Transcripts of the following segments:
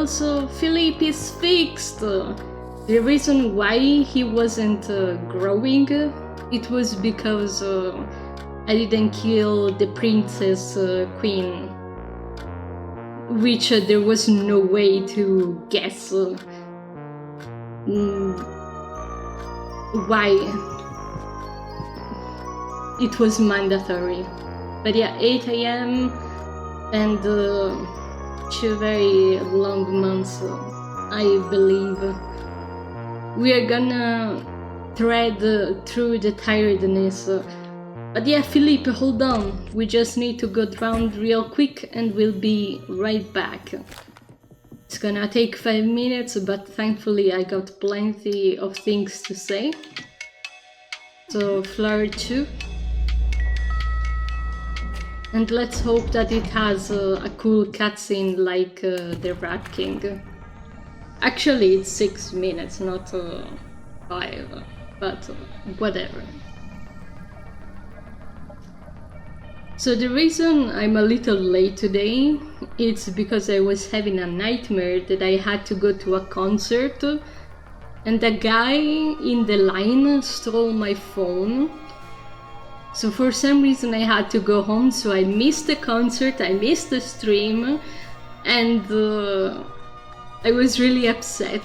Also, Philippe is fixed. The reason why he wasn't growing, it was because I didn't kill the princess queen, which there was no way to guess why it was mandatory. But yeah, 8 a.m. and 2 very long months, I believe. We are gonna thread through the tiredness. But yeah, Philippe, hold on. We just need to go round real quick and we'll be right back. It's gonna take 5 minutes, but thankfully I got plenty of things to say. So, floor 2. And let's hope that it has a cool cutscene like the Rat King. Actually, it's 6 minutes, not 5, but whatever. So the reason I'm a little late today, it's because I was having a nightmare that I had to go to a concert and the guy in the line stole my phone. So for some reason I had to go home, so I missed the concert, I missed the stream, and I was really upset.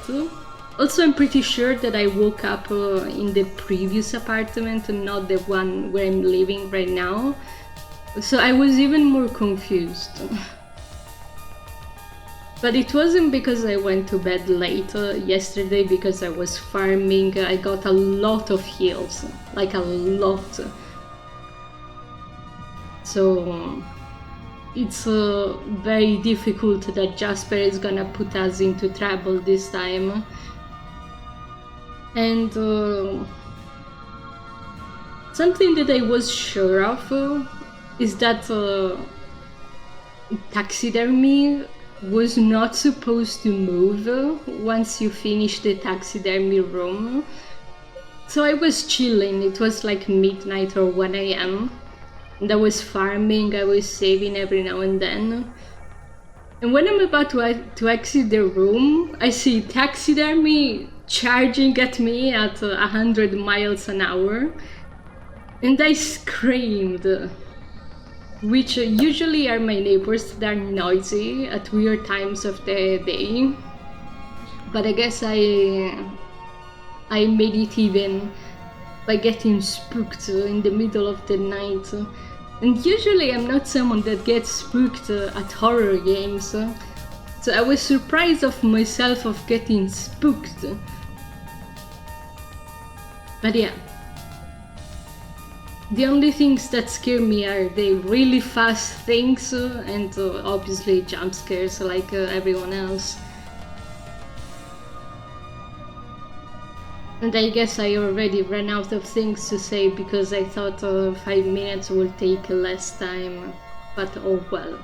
Also, I'm pretty sure that I woke up in the previous apartment and not the one where I'm living right now. So I was even more confused. But it wasn't because I went to bed late yesterday, because I was farming. I got a lot of heals, like a lot. So it's very difficult that Jasper is gonna put us into trouble this time. And something that I was sure of is that taxidermy was not supposed to move once you finish the taxidermy room. So I was chilling, it was like midnight or 1 a.m. and I was farming, I was saving every now and then. And when I'm about to exit the room, I see taxidermy charging at me at 100 miles an hour. And I screamed, which usually are my neighbors that are noisy at weird times of the day. But I guess I made it even by getting spooked in the middle of the night. And usually I'm not someone that gets spooked at horror games. So I was surprised of myself of getting spooked. But yeah. The only things that scare me are the really fast things and obviously jump scares like everyone else. And I guess I already ran out of things to say because I thought 5 minutes would take less time, but oh well.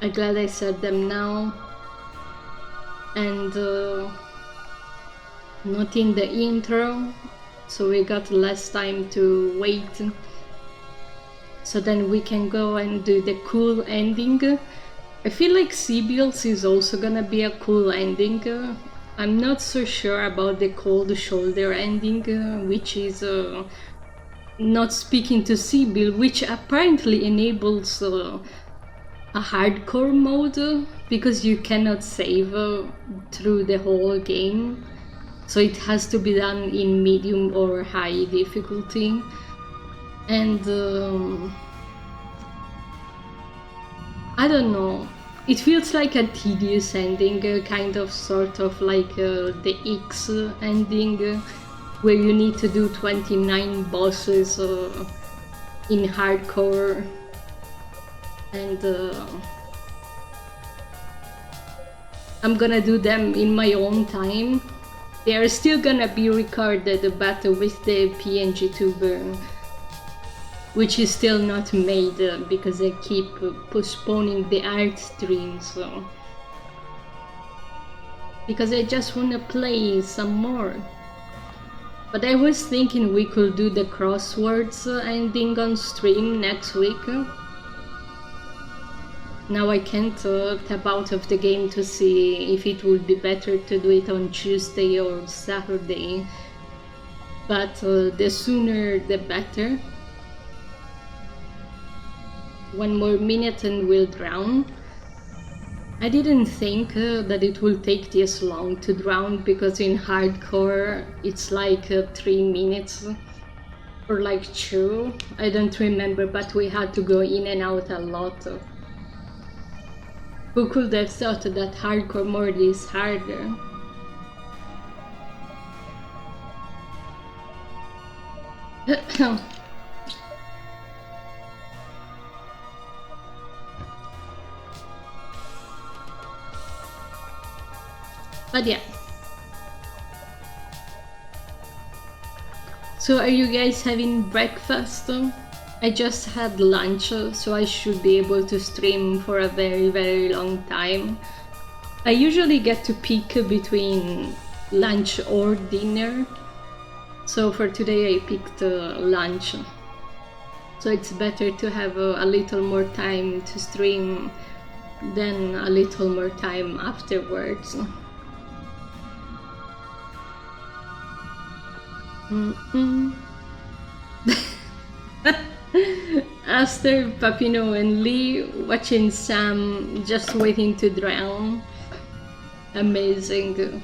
I'm glad I said them now. And not in the intro. So we got less time to wait. So then we can go and do the cool ending. I feel like Sibyl's is also gonna be a cool ending. I'm not so sure about the cold shoulder ending, which is not speaking to Sibyl, which apparently enables a hardcore mode, because you cannot save through the whole game. So it has to be done in medium or high difficulty. And I don't know, it feels like a tedious ending, kind of sort of like the X ending, where you need to do 29 bosses in hardcore. And I'm gonna do them in my own time. They are still gonna be recorded, but with the PNG tuber, which is still not made because I keep postponing the art stream, so. Because I just wanna play some more. But I was thinking we could do the crosswords ending on stream next week. now I can't tap out of the game to see if it would be better to do it on Tuesday or Saturday. But the sooner the better. 1 more minute and we'll drown. I didn't think that it will take this long to drown, because in hardcore it's like 3 minutes or like 2. I don't remember, but we had to go in and out a lot. Who could have thought that hardcore mode is harder? But yeah. So are you guys having breakfast? I just had lunch, so I should be able to stream for a very, very long time. I usually get to pick between lunch or dinner. So for today I picked lunch. So it's better to have a little more time to stream than a little more time afterwards. Aster, Papino and Lee watching Sam just waiting to drown. Amazing.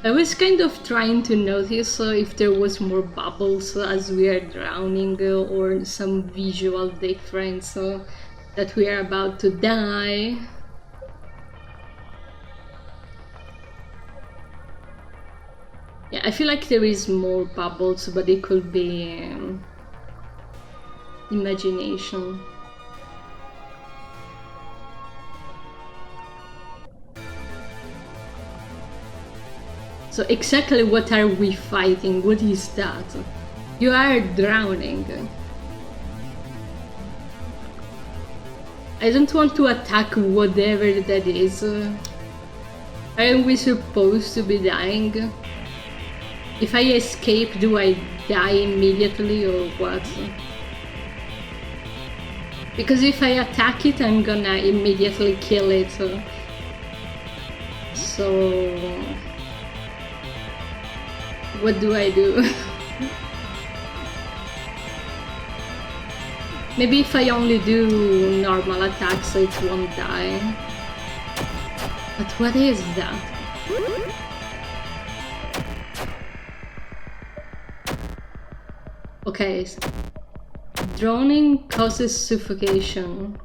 I was kind of trying to notice if there was more bubbles as we are drowning or some visual difference that we are about to die. Yeah, I feel like there is more bubbles, but it could be imagination. So exactly what are we fighting? What is that? You are drowning. I don't want to attack whatever that is. Aren't we supposed to be dying? If I escape, do I die immediately or what? Because if I attack it, I'm gonna immediately kill it. So... what do I do? Maybe if I only do normal attacks, it won't die. But what is that? Okay, drowning causes suffocation.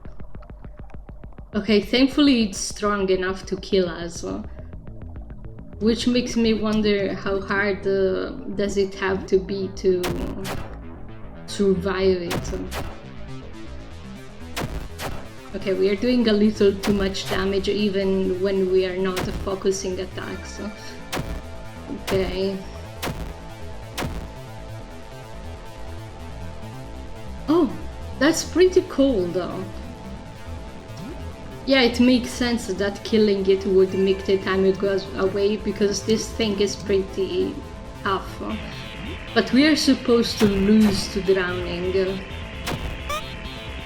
Okay, thankfully it's strong enough to kill us. Which makes me wonder how hard does it have to be to survive it. Okay, we are doing a little too much damage even when we are not focusing attacks. Okay. Oh, that's pretty cool though. Yeah, it makes sense that killing it would make the time go away, because this thing is pretty tough. But we are supposed to lose to drowning.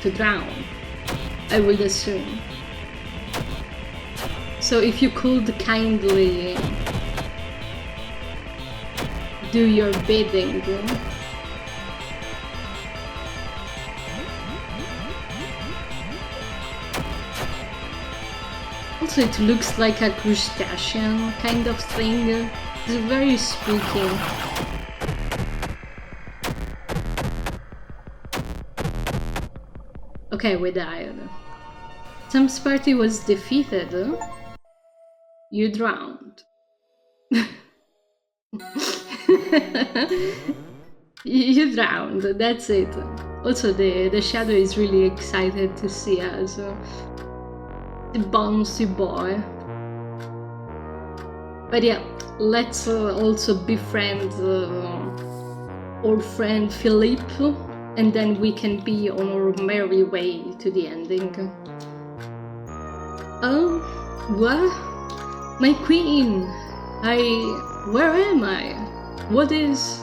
To drown, I would assume. So if you could kindly do your bidding. Also, it looks like a crustacean kind of thing. It's very spooky. Okay, we died. Sam's party was defeated. You drowned. You drowned, that's it. Also, the shadow is really excited to see us. The bouncy boy. But yeah, let's also befriend our friend Philippe, and then we can be on our merry way to the ending. Oh, what? My queen! Where am I? What is...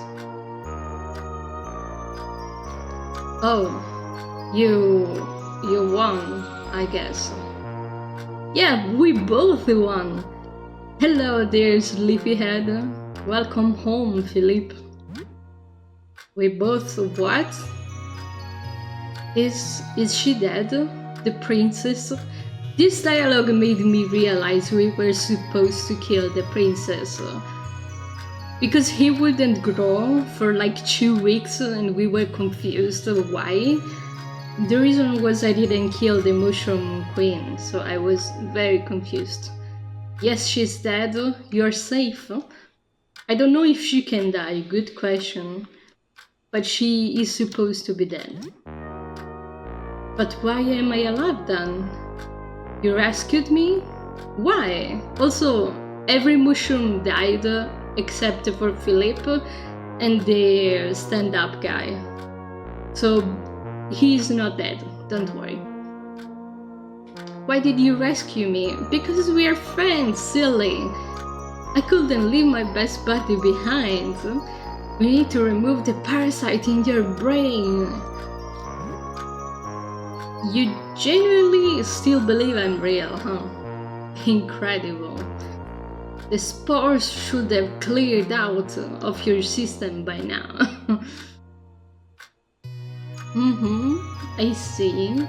Oh, You won, I guess. Yeah, we both won. Hello dear sleepyhead. Welcome home, Philippe. We both what? Is she dead? The princess? This dialogue made me realize we were supposed to kill the princess. Because he wouldn't grow for like 2 weeks and we were confused why. The reason was I didn't kill the mushroom queen, so I was very confused. Yes, she's dead. You're safe. I don't know if she can die, good question. But she is supposed to be dead. But why am I alive then? You rescued me? Why? Also, every mushroom died except for Philippe and the stand-up guy. So he's not dead, don't worry. Why did you rescue me? Because we are friends, silly. I couldn't leave my best buddy behind. We need to remove the parasite in your brain. You genuinely still believe I'm real, huh? Incredible. The spores should have cleared out of your system by now. I see.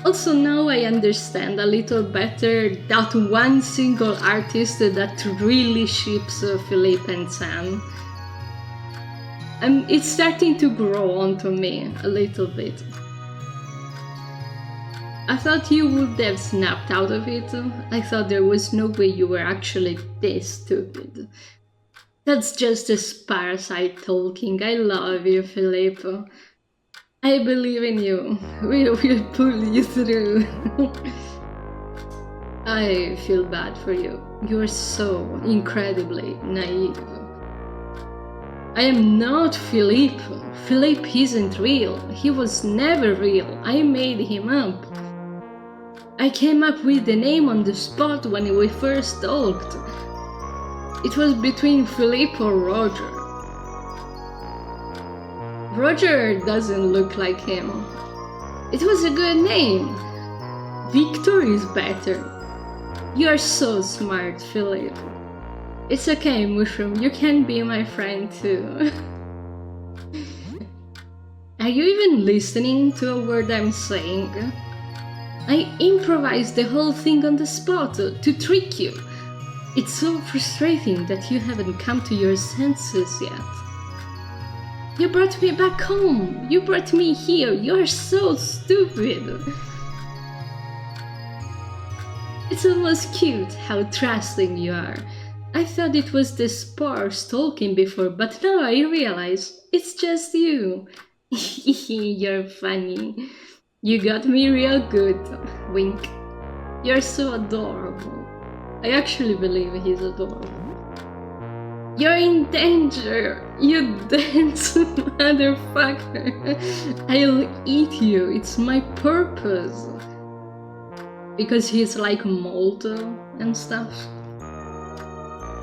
Also now I understand a little better that one single artist that really ships Philippe and Sam. It's starting to grow onto me a little bit. I thought you would have snapped out of it. I thought there was no way you were actually this stupid. That's just a parasite talking. I love you, Philippe. I believe in you. We will pull you through. I feel bad for you. You're so incredibly naive. I am not Philippe. Philippe isn't real. He was never real. I made him up. I came up with the name on the spot when we first talked. It was between Philippe or Roger. Roger doesn't look like him. It was a good name. Victor is better. You are so smart, Philippe. It's okay, Mushroom, you can be my friend too. Are you even listening to a word I'm saying? I improvised the whole thing on the spot to trick you. It's so frustrating that you haven't come to your senses yet. You brought me back home. You brought me here. You're so stupid. It's almost cute how trusting you are. I thought it was the spores talking before, but now I realize it's just you. You're funny. You got me real good. Wink. You're so adorable. I actually believe he's adorable. You're in danger, you dense motherfucker. I'll eat you, it's my purpose. Because he's like mold and stuff.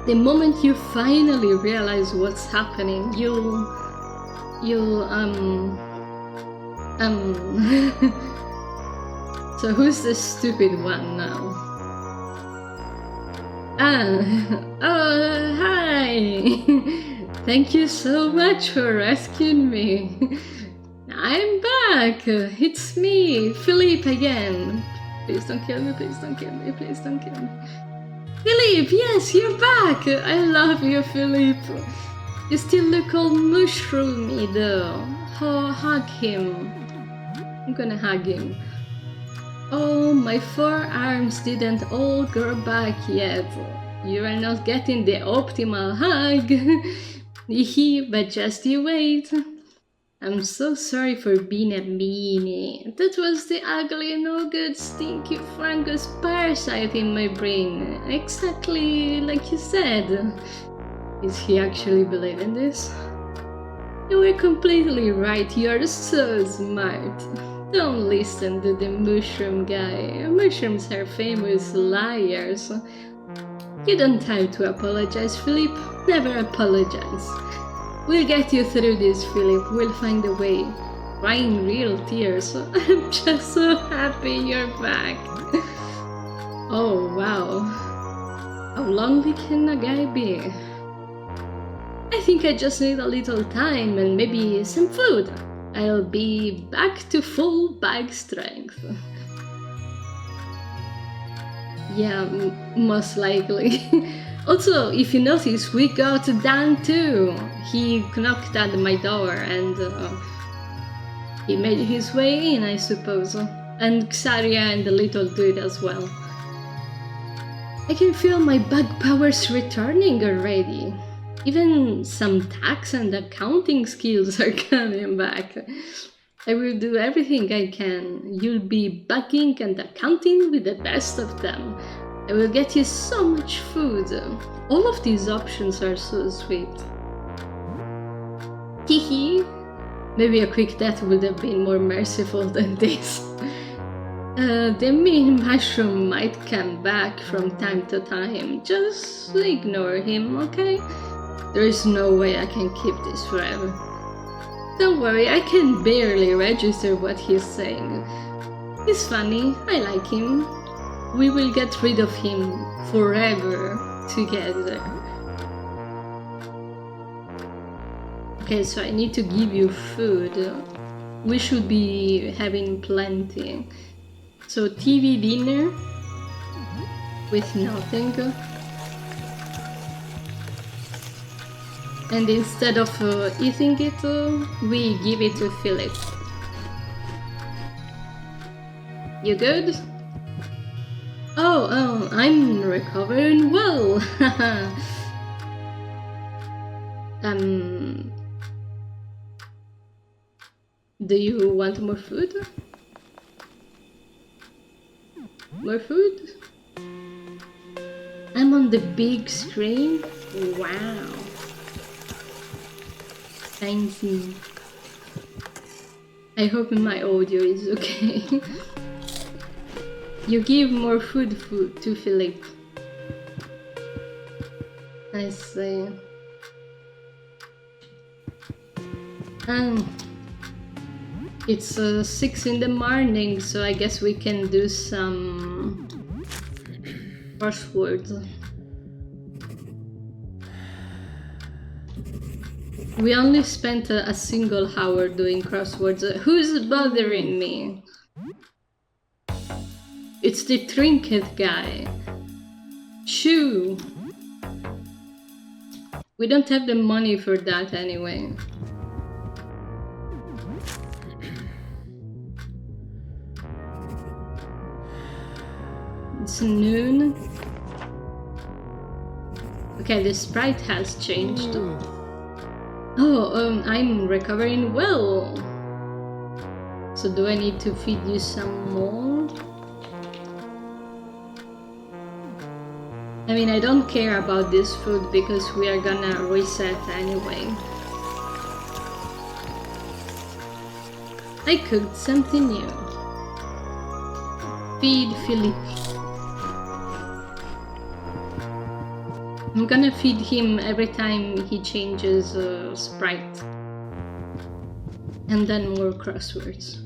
The moment you finally realize what's happening, you'll So who's the stupid one now? Oh, hi! Thank you so much for rescuing me. I'm back! It's me, Philippe again. Please don't kill me, please don't kill me, please don't kill me. Philippe, yes, you're back! I love you, Philippe. You still look all mushroomy though. Oh, hug him. I'm gonna hug him. Oh, my forearms didn't all grow back yet. You are not getting the optimal hug. But just you wait. I'm so sorry for being a meanie. That was the ugly, no good, stinky fungus parasite in my brain. Exactly like you said. Is he actually believing this? You were completely right. You're so smart. Don't listen to the mushroom guy. Mushrooms are famous liars. You don't have to apologize, Philippe. Never apologize. We'll get you through this, Philippe. We'll find a way. crying real tears. I'm just so happy you're back. Oh wow. How lonely can a guy be? I think I just need a little time and maybe some food. I'll be back to full bag strength. Yeah, most likely. Also, if you notice, we got Dan too. He knocked at my door and he made his way in, I suppose. And Xaria and the little dude as well. I can feel my bug powers returning already. Even some tax and accounting skills are coming back. I will do everything I can. You'll be bugging and accounting with the best of them. I will get you so much food. All of these options are so sweet. Hehe. Maybe a quick death would have been more merciful than this. The mean mushroom might come back from time to time. Just ignore him, okay? There is no way I can keep this forever. Don't worry, I can barely register what he's saying. He's funny, I like him. We will get rid of him forever together. Okay, so I need to give you food. We should be having plenty. So TV dinner with nothing. And instead of eating it, we give it to Philip. You good? Oh, I'm recovering well. Do you want more food? More food? I'm on the big screen? Wow. Fancy. I hope my audio is okay. You give more food to Philip. I see. It's 6 in the morning, so I guess we can do some crosswords. We only spent a single hour doing crosswords. Who's bothering me? It's the trinket guy. Shoo! We don't have the money for that anyway. It's noon. Okay, the sprite has changed. Oh, I'm recovering well. So do I need to feed you some more? I mean, I don't care about this food because we are gonna reset anyway. I cooked something new. Feed Philip. I'm gonna feed him every time he changes sprite. And then more crosswords.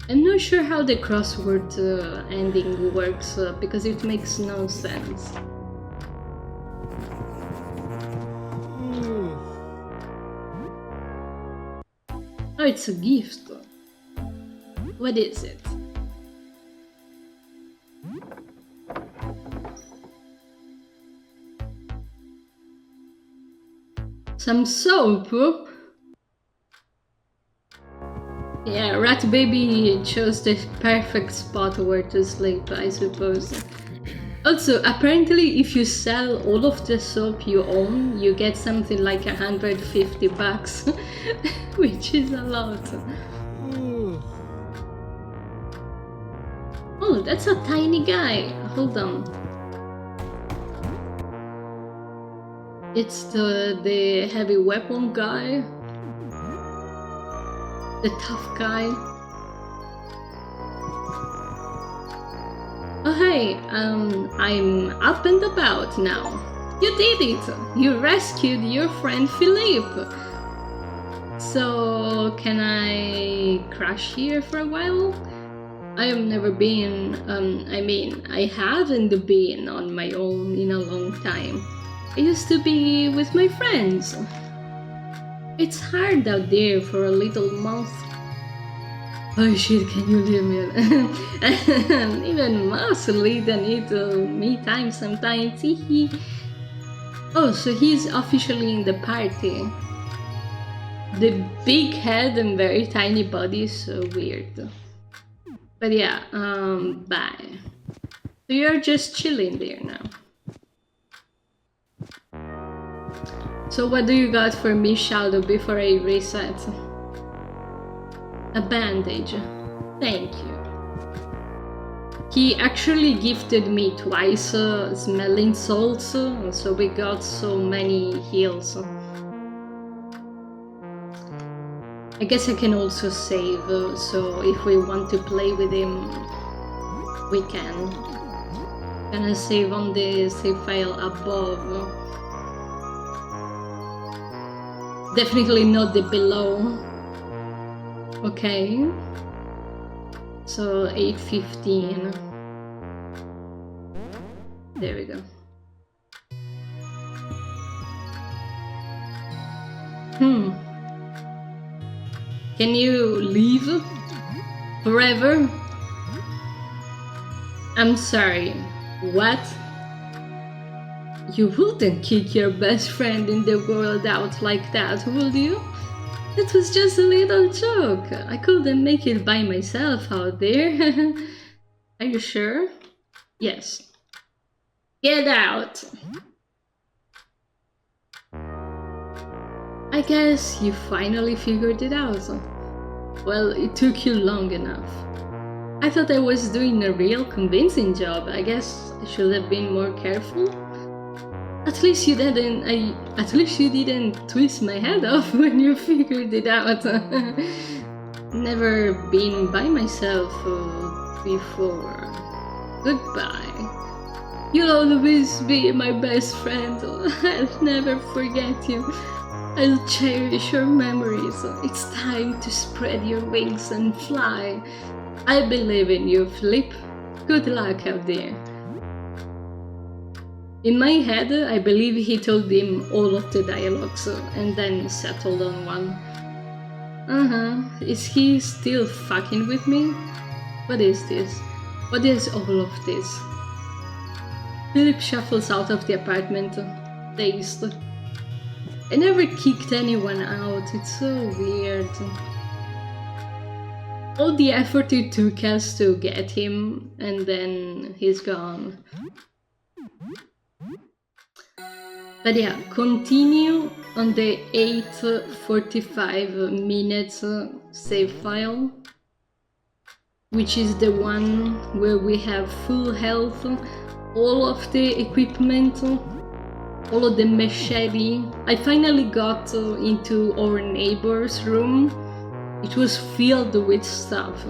I'm not sure how the crossword ending works because it makes no sense. Oh, it's a gift. What is it? Some soap? Yeah, Rat Baby chose the perfect spot where to sleep, I suppose. Also, apparently if you sell all of the soap you own, you get something like 150 bucks, which is a lot. Oh, that's a tiny guy. Hold on. It's the heavy weapon guy. The tough guy. Oh hey, I'm up and about now. You did it! You rescued your friend Philippe! So can I crash here for a while? I have never been, I mean, I haven't been on my own in a long time. I used to be with my friends. It's hard out there for a little month. Oh shit, can you leave me alone? Even most leader need me time sometimes. Oh, so he's officially in the party. The big head and very tiny body is so weird. But yeah, bye. So you're just chilling there now. So what do you got for me, Shadow, before I reset? A bandage. Thank you. He actually gifted me twice smelling salts, so we got so many heals. I guess I can also save, so if we want to play with him, we can. Gonna save on the save file above. Definitely not the below. Okay. So 8:15. There we go. Can you leave forever? I'm sorry. What? You wouldn't kick your best friend in the world out like that, would you? It was just a little joke. I couldn't make it by myself out there. Are you sure? Yes. Get out! I guess you finally figured it out. Well, it took you long enough. I thought I was doing a real convincing job. I guess I should have been more careful. At least you didn't twist my head off when you figured it out. Never been by myself before. Goodbye. You'll always be my best friend. I'll never forget you. I'll cherish your memories. It's time to spread your wings and fly. I believe in you, Flip. Good luck out there. In my head, I believe he told him all of the dialogues and then settled on one. Is he still fucking with me? What is this? What is all of this? Philip shuffles out of the apartment, dazed. I never kicked anyone out, it's so weird. All the effort it took us to get him, and then he's gone. But yeah, continue on the 8:45 minutes save file, which is the one where we have full health, all of the equipment, all of the machete. I finally got into our neighbor's room. It was filled with stuff.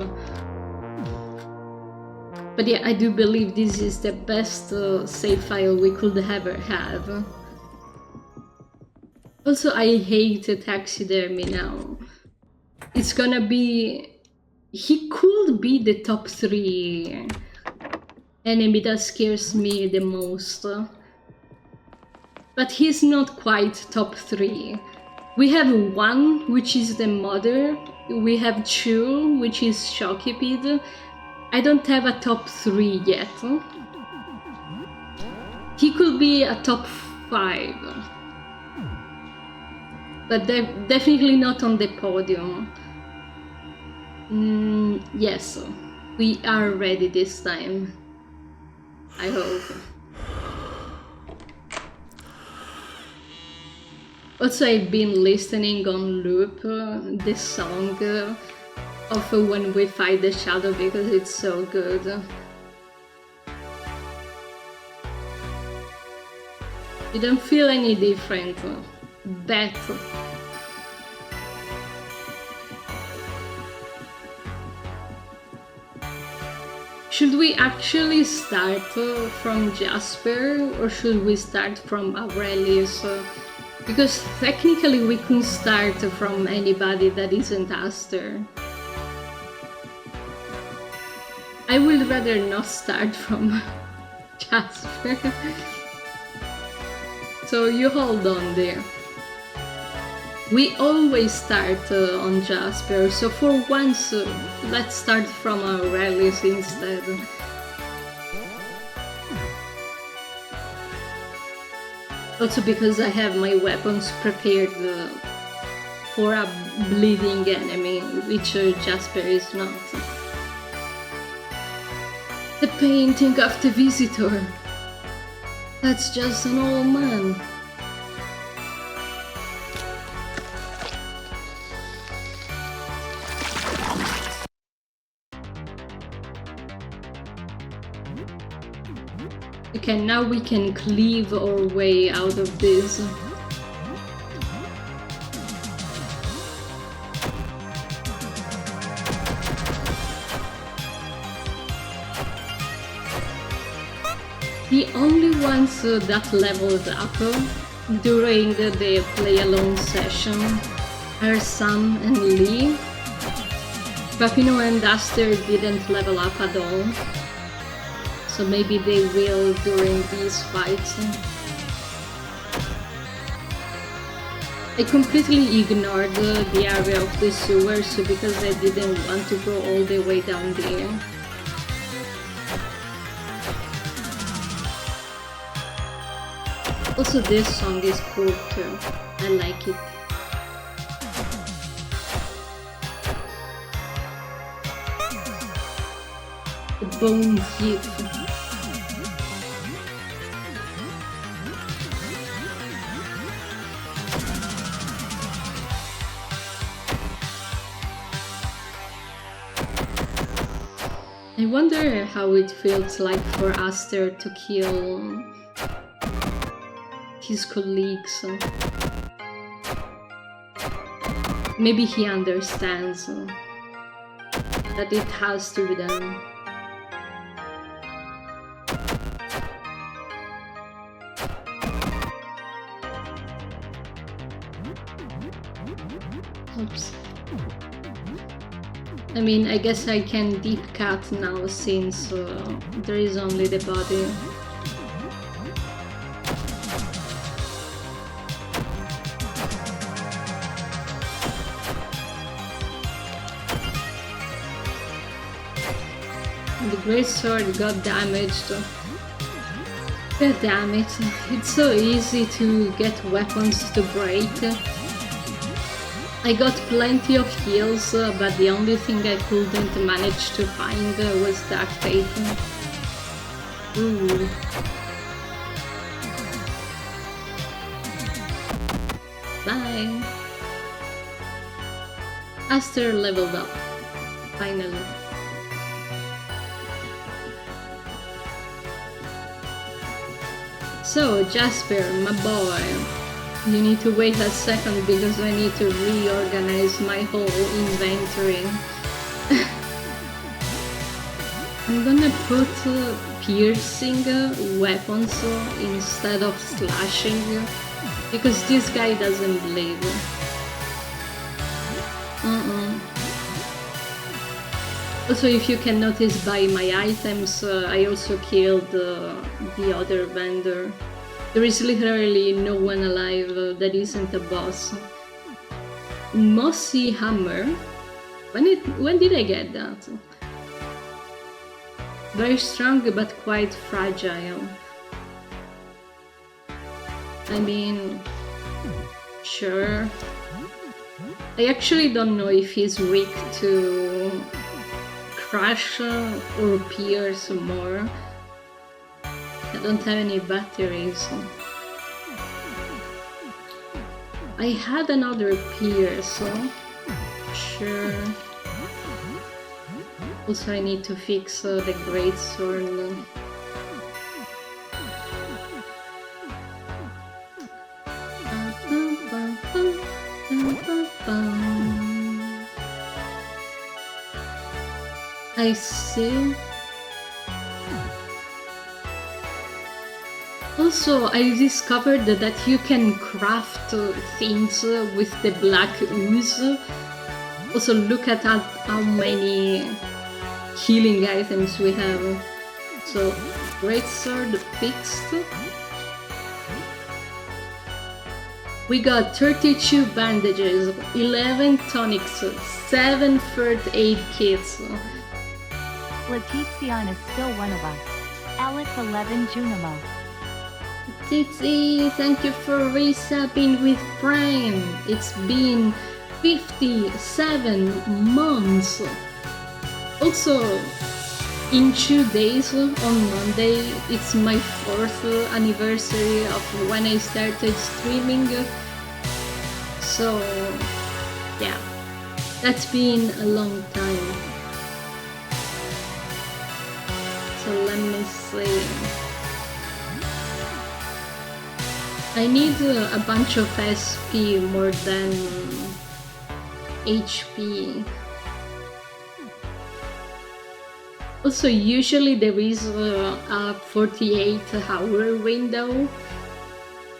But yeah, I do believe this is the best save file we could ever have. Also, I hate taxidermy now. It's gonna be... He could be the top 3 enemy that scares me the most. But he's not quite top 3. We have 1, which is the mother. We have 2, which is Shokipid. I don't have a top 3 yet. He could be a top 5. But definitely not on the podium. Yes, we are ready this time. I hope. Also, I've been listening on loop this song of When We Fight the Shadow because it's so good. You don't feel any different. Bet. Should we actually start from Jasper or should we start from Aurelius? Because technically we can start from anybody that isn't Aster. I would rather not start from Jasper. So you hold on there. We always start on Jasper, so for once let's start from Aurelius instead. Also because I have my weapons prepared for a bleeding enemy, which Jasper is not. The painting of the visitor. That's just an old man. Okay, now we can cleave our way out of this. The only ones that leveled up during the play alone session are Sam and Lee. Papino and Aster didn't level up at all. So maybe they will during these fights. I completely ignored the area of the sewers because I didn't want to go all the way down there. Also, this song is cool too. I like it. The Bone Thief. I wonder how it feels like for Aster to kill his colleagues. Maybe he understands that it has to be done. Oops. I mean, I guess I can deep cut now since there is only the body. The great sword got damaged. God damn it, it's so easy to get weapons to break. I got plenty of heals, but the only thing I couldn't manage to find was duct tape. Ooh. Bye! Aster leveled up, finally. So, Jasper, my boy, you need to wait a second because I need to reorganize my whole inventory. I'm gonna put piercing weapons instead of slashing because this guy doesn't bleed. Also, if you can notice by my items, I also killed the other vendor. There is literally no one alive that isn't a boss. Mossy Hammer? When did I get that? Very strong but quite fragile. I mean, sure. I actually don't know if he's weak to crush or pierce more. I don't have any batteries. I had another pierce, sure. Also, I need to fix the great sword. I see. Also, I discovered that you can craft things with the black ooze. Also, look at how many healing items we have. So, great sword fixed. We got 32 bandages, 11 tonics, 7 first aid kits. Letizian is still one of us. Alex 11 Junimo. Titsy, thank you for resubbing with Prime. It's been 57 months. Also, in 2 days, on Monday, it's my 4th anniversary of when I started streaming. So, yeah, that's been a long time. So let me see. I need a bunch of SP more than HP. Also, usually there is a 48-hour window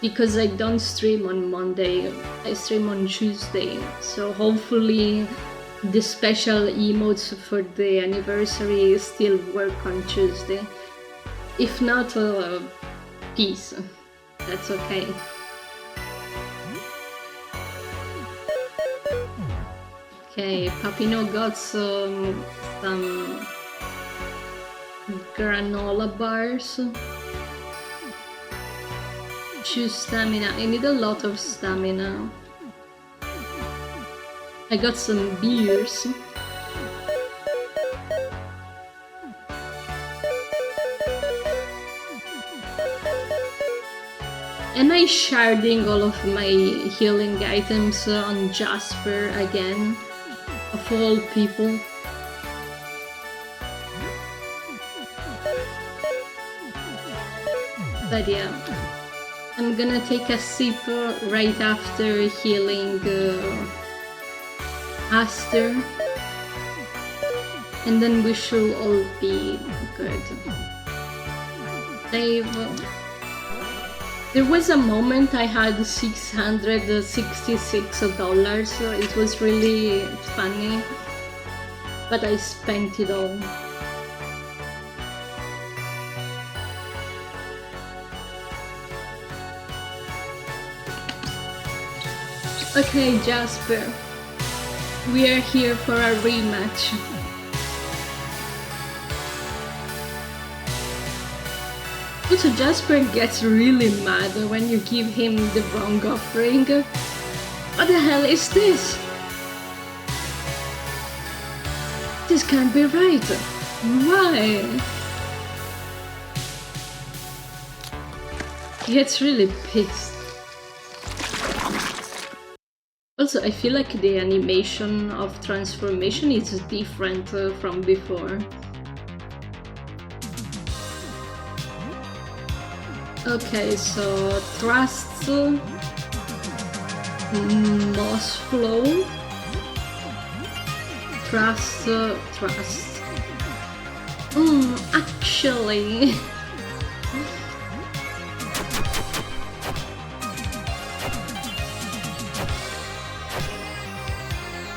because I don't stream on Monday, I stream on Tuesday. So hopefully the special emotes for the anniversary still work on Tuesday. If not, peace. That's okay. Okay, Papino got some granola bars. 2 stamina. I need a lot of stamina. I got some beers. And I sharding all of my healing items on Jasper again, of all people. But yeah, I'm gonna take a sip right after healing Aster, and then we should all be good. Dave. There was a moment I had $666, so it was really funny, but I spent it all. Okay, Jasper, we are here for a rematch. Also, Jasper gets really mad when you give him the wrong offering. What the hell is this? This can't be right. Why? He gets really pissed. Also, I feel like the animation of transformation is different from before. Okay, so Trust, Moss Flow, Trust. Actually,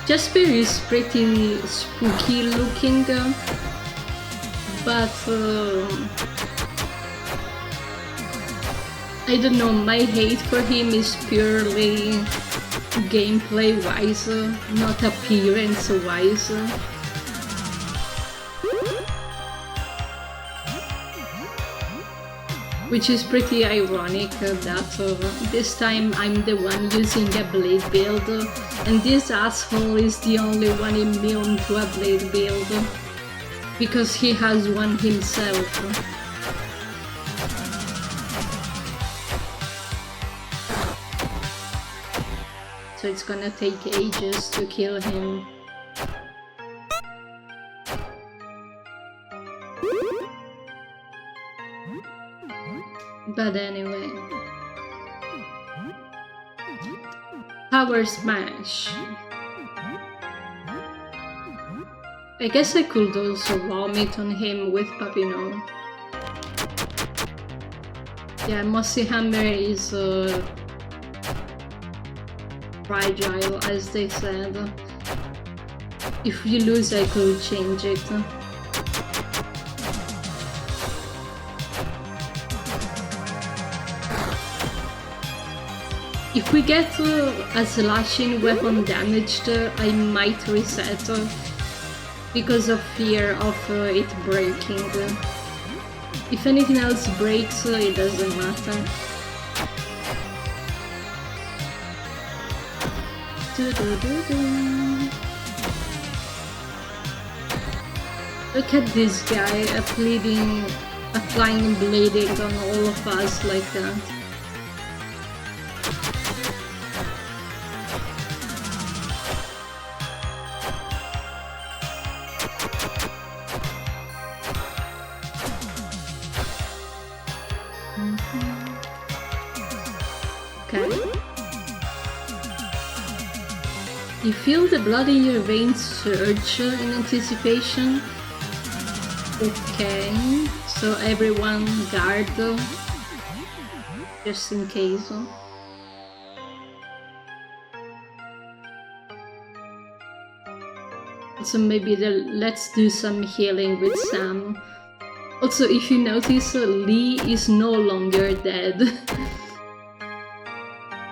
Jasper is pretty spooky looking, but I don't know, my hate for him is purely gameplay wise, not appearance wise. Which is pretty ironic that this time I'm the one using a blade build, and this asshole is the only one immune to a blade build, because he has one himself. So it's gonna take ages to kill him. But anyway. Power Smash. I guess I could also vomit on him with Papillon. Yeah, Mossy Hammer is fragile, as they said. If you lose, I could change it. If we get a slashing weapon damaged, I might reset because of fear of it breaking. If anything else breaks, it doesn't matter. Look at this guy applying bleeding on all of us like that. Okay. You feel the blood in your veins surge in anticipation. Okay, so everyone guard, just in case. So maybe let's do some healing with Sam. Also, if you notice, Lee is no longer dead.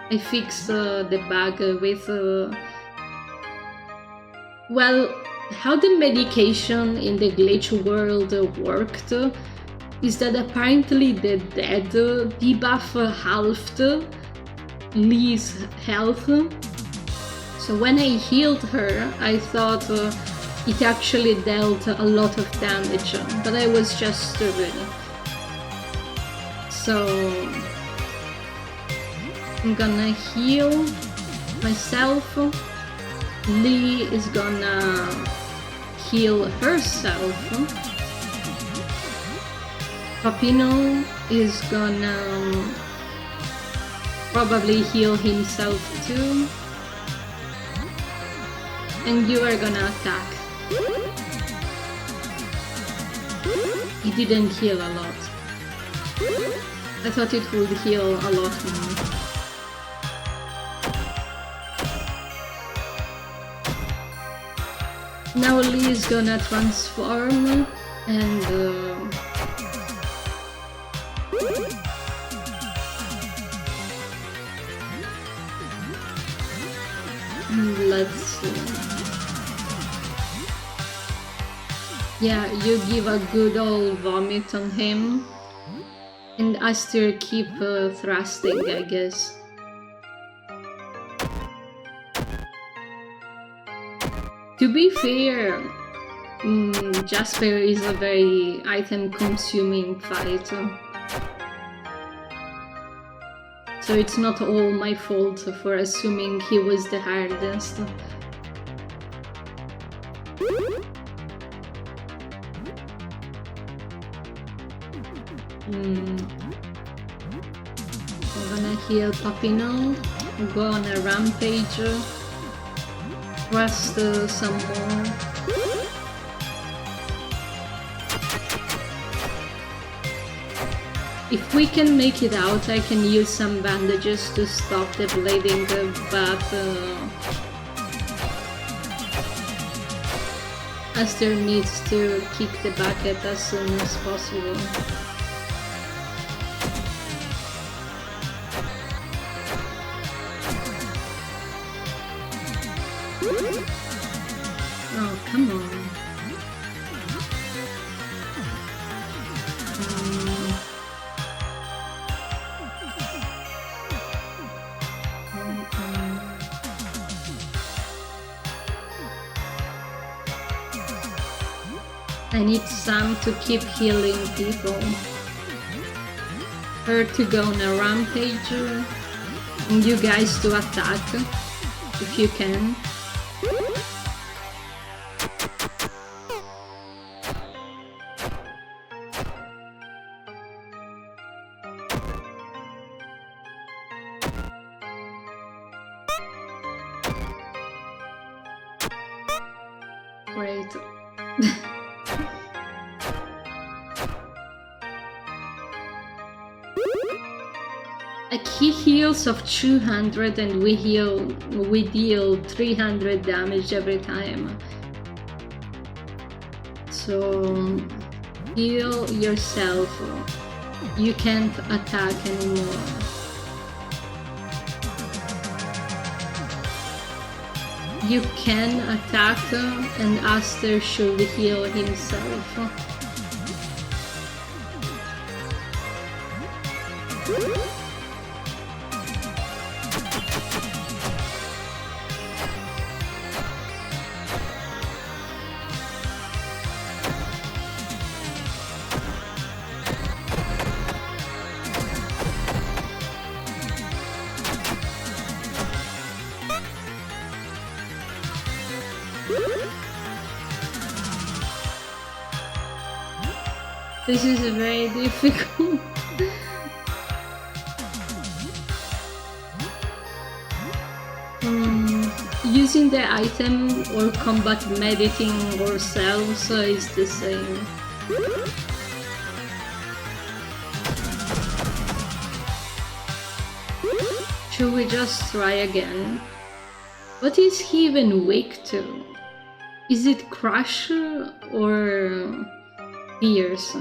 I fixed the bug with... well, how the medication in the glitch world worked is that apparently the dead debuff halved Lee's health. So when I healed her, I thought it actually dealt a lot of damage, but I was just stupid. So I'm gonna heal myself. Lee is gonna heal herself. Papino is gonna probably heal himself too. And you are gonna attack. He didn't heal a lot. I thought it would heal a lot more. Now Lee is gonna transform and let's see. Yeah, you give a good old vomit on him and Aster keep thrusting, I guess. To be fair, Jasper is a very item-consuming fight. So it's not all my fault for assuming he was the hardest. I'm gonna heal Papino, go on a rampage. Rest some more. If we can make it out, I can use some bandages to stop the bleeding, but Aster needs to kick the bucket as soon as possible. Oh, come on. I need Sam to keep healing people. Her to go on a rampage, and you guys to attack, if you can. Great. Like he heals of 200 and we deal 300 damage every time. So heal yourself. You can't attack anymore. You can attack and Aster should heal himself. This is very difficult. Using the item or combat mediting ourselves is the same. Should we just try again? What is he even weak to? Is it Crush or Pierce?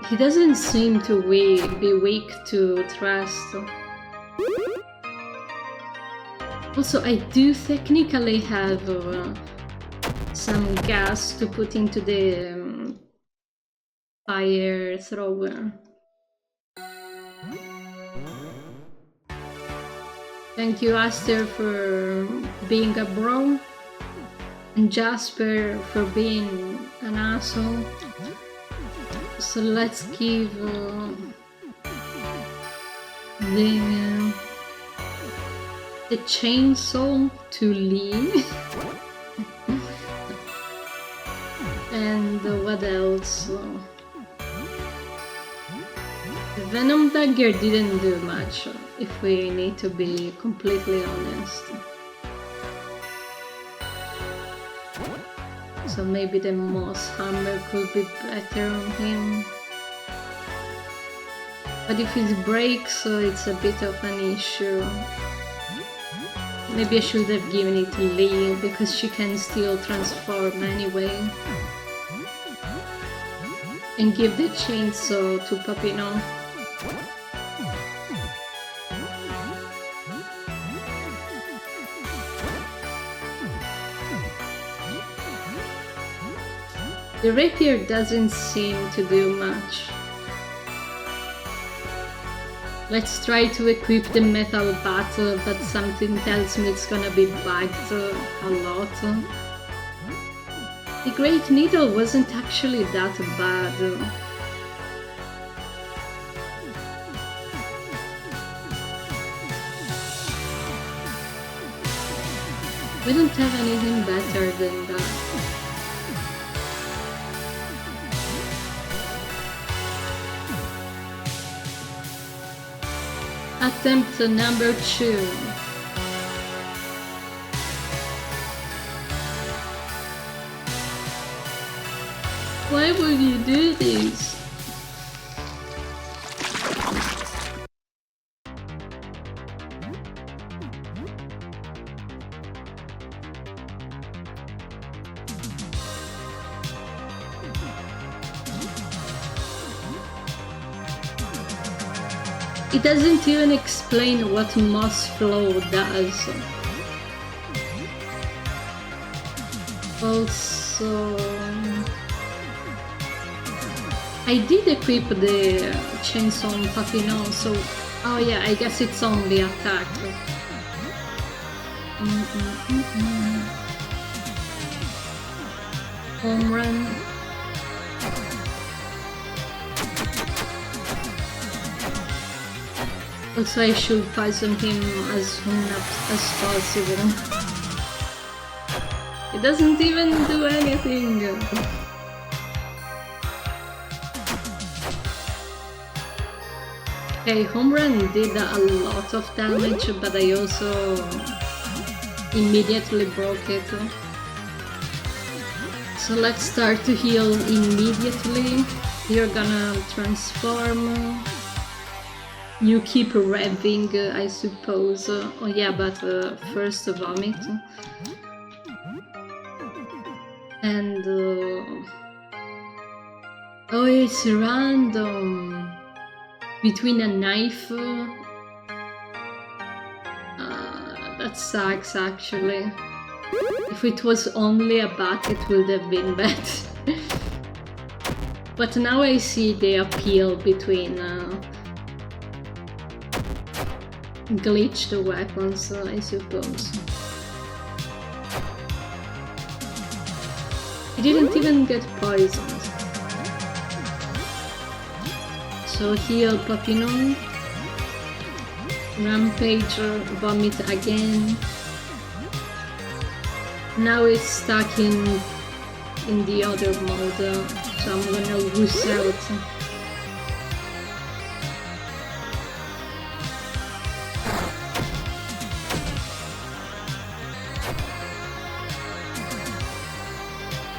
He doesn't seem to be weak to Trust. Also, I do technically have some gas to put into the fire thrower. Thank you, Aster, for being a bro, and Jasper for being an asshole. So let's give the chainsaw to Lee. And what else? The Venom Dagger didn't do much, if we need to be completely honest. So maybe the Moss Hammer could be better on him. But if it breaks, it's a bit of an issue. Maybe I should have given it to Lee, because she can still transform anyway. And give the chainsaw to Papillon. The rapier doesn't seem to do much. Let's try to equip the metal bat, but something tells me it's gonna be bugged a lot. The Great Needle wasn't actually that bad. We don't have anything better than that. Attempt number 2. Why would you do this? It doesn't even explain what Moss Flow does. Also, I did equip the chainsaw on Papillon, so oh yeah, I guess it's only attack. Home run. Also, I should poison him as soon as possible. It doesn't even do anything. Okay, Home Run did a lot of damage, but I also immediately broke it. So let's start to heal immediately. You're gonna transform. You keep revving, I suppose. Oh yeah, but first vomit. And oh, it's random. Between a knife. That sucks actually. If it was only a bat, it would have been bad. But now I see the appeal between glitched weapons, I suppose. He didn't even get poisoned. So heal Papillon. Rampage, vomit again. Now it's stuck in the other mode, so I'm gonna lose out.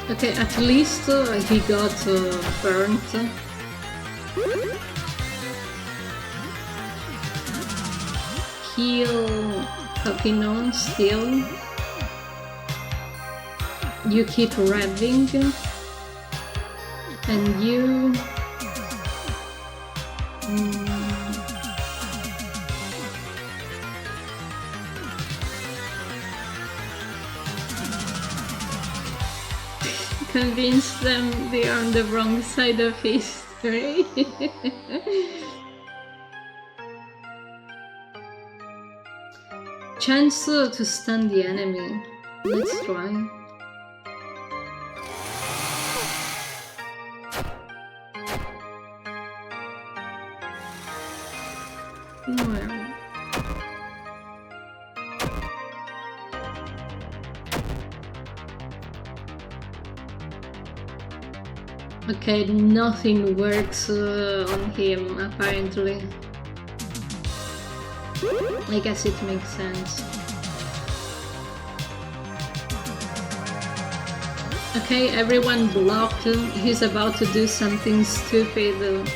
Okay, at least he got burnt. Heal Papillon still. You keep revving. And you... Convince them they are on the wrong side of history. Chance to stun the enemy. Let's try. Well. Okay, nothing works on him, apparently. I guess it makes sense. Okay, everyone blocked. He's about to do something stupid.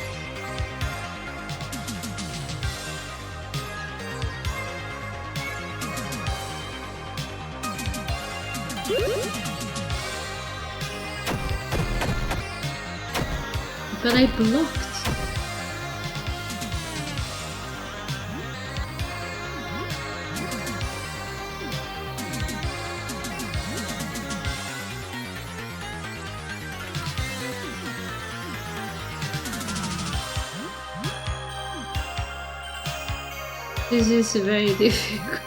But I blocked. This is very difficult.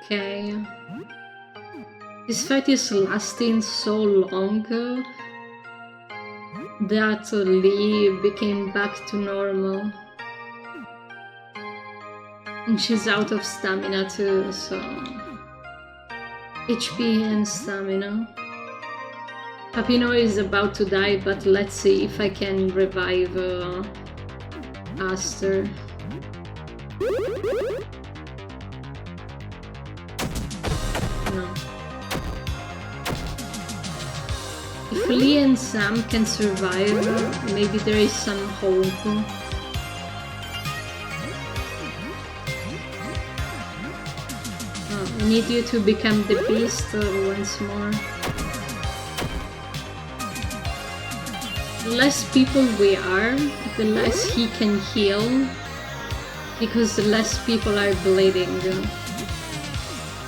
Okay. This fight is lasting so long that Lee became back to normal. And she's out of stamina too, so... HP and stamina. Papino is about to die, but let's see if I can revive Aster. No. If Lee and Sam can survive, maybe there is some hope. I need you to become the beast once more. The less people we are, the less he can heal, because the less people are bleeding.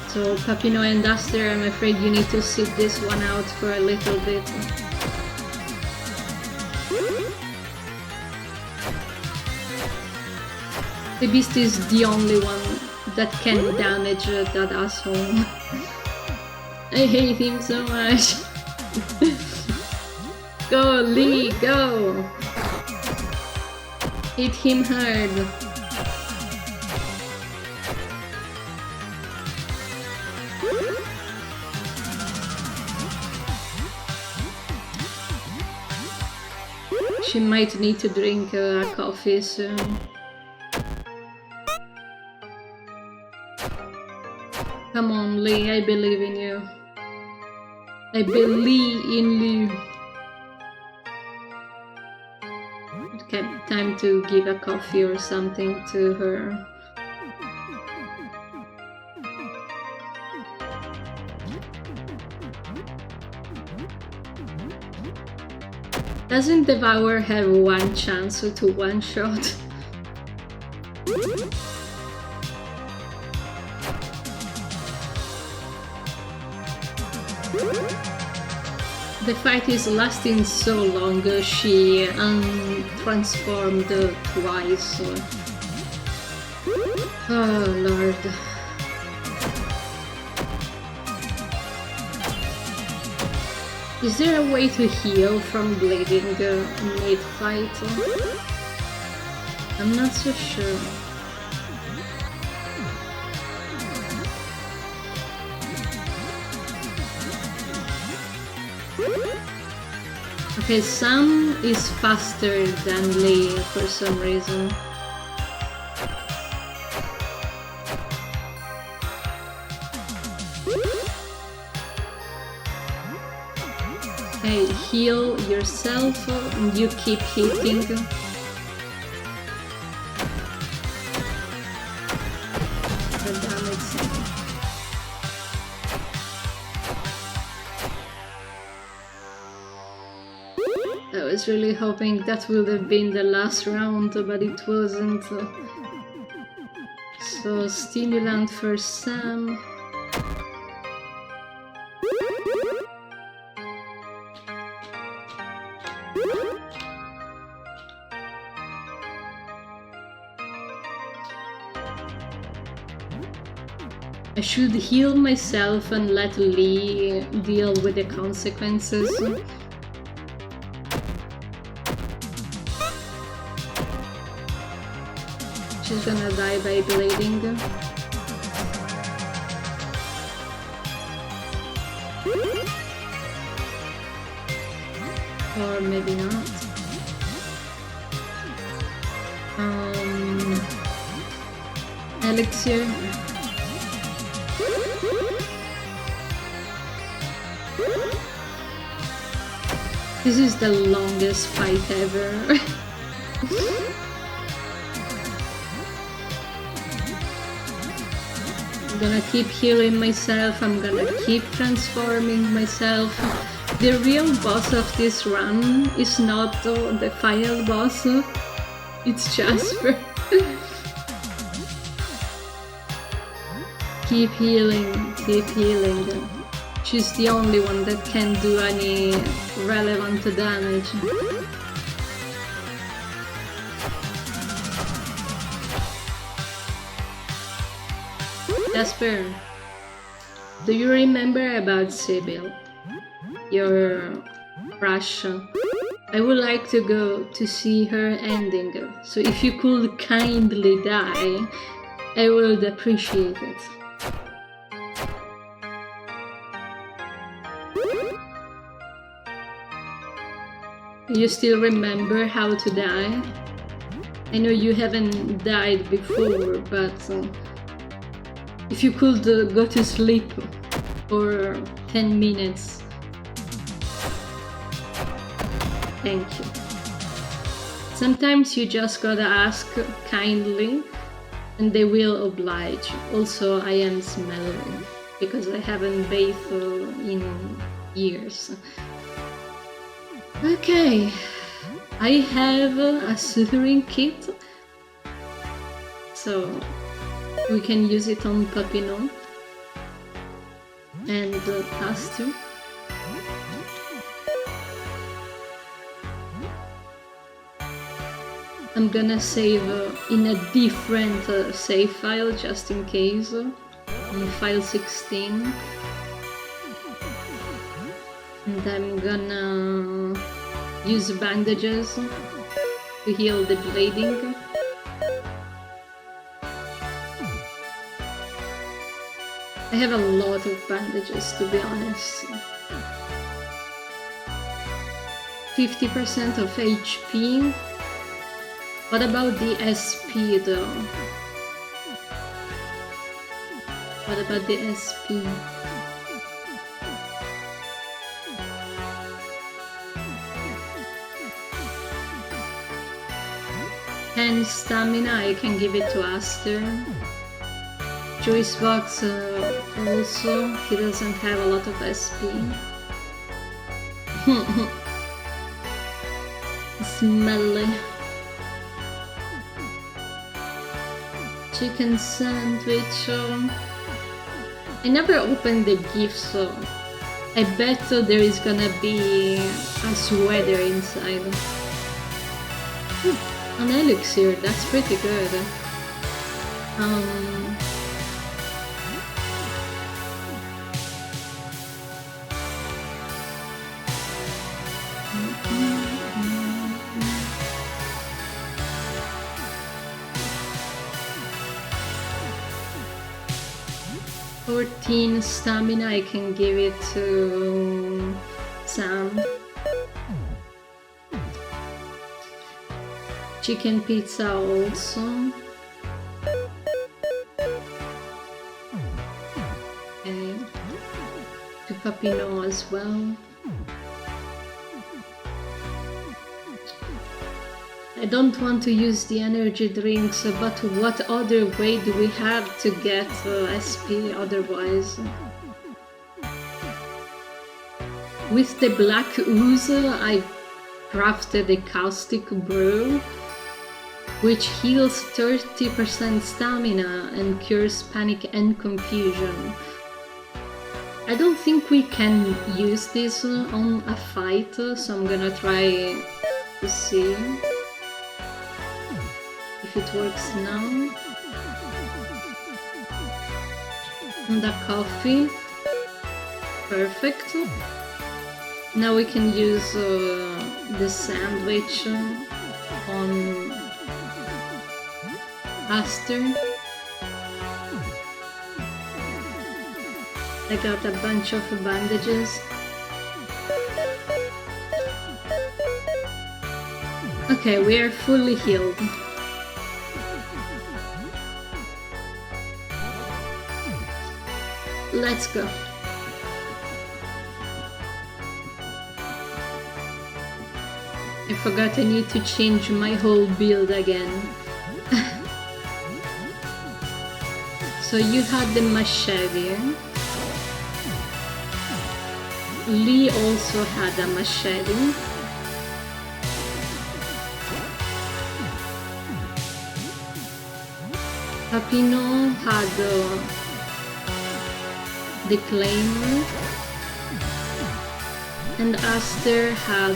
So Papino and Aster, I'm afraid you need to sit this one out for a little bit. The beast is the only one that can damage that asshole. I hate him so much. Go, Lee, go! Hit him hard. She might need to drink a coffee soon. Come on, Lee, I believe in you. I believe in you. Okay, time to give a coffee or something to her. Doesn't Devour have one chance to one shot? The fight is lasting so long, she transformed twice. Oh lord. Is there a way to heal from bleeding mid-fight? I'm not so sure. Okay, Sam is faster than Lee for some reason. Okay, heal yourself and you keep hitting. The damage. I was really hoping that would have been the last round, but it wasn't. So, stimulant for Sam. I should heal myself and let Lee deal with the consequences. She's gonna die by bleeding. Or maybe not. Elixir. This is the longest fight ever. I'm gonna keep healing myself, I'm gonna keep transforming myself. The real boss of this run is not the final boss, it's Jasper. Keep healing, keep healing. She's the only one that can do any relevant damage. Jasper, do you remember about Sibyl? Your crush? I would like to go to see her ending, so if you could kindly die, I would appreciate it. You still remember how to die? I know you haven't died before, but if you could go to sleep for 10 minutes. Thank you. Sometimes you just gotta ask kindly and they will oblige. Also, I am smelling because I haven't bathed in years. Okay, I have a suturing kit, so we can use it on Papillon and Pastor. I'm gonna save in a different save file just in case, in file 16. And I'm gonna use bandages to heal the bleeding. I have a lot of bandages, to be honest. 50% of HP. What about the SP though? What about the SP? 10 stamina, I can give it to Aster. Choice box also, he doesn't have a lot of SP. Smelly. Chicken sandwich. I never opened the gift, so I bet there is gonna be a sweater inside. An elixir, that's pretty good. $14 stamina, I can give it to Sam. Chicken pizza also. Okay. To Papino as well. I don't want to use the energy drinks, but what other way do we have to get SP otherwise? With the black ooze, I crafted a caustic brew, which heals 30% stamina and cures panic and confusion. I don't think we can use this on a fight, so I'm gonna try to see if it works now. And the coffee, perfect. Now we can use the sandwich on Aster. I got a bunch of bandages. Okay, we are fully healed. Let's go. I forgot I need to change my whole build again. So you had the machete. Lee also had a machete. Papino had the claymore. And Aster had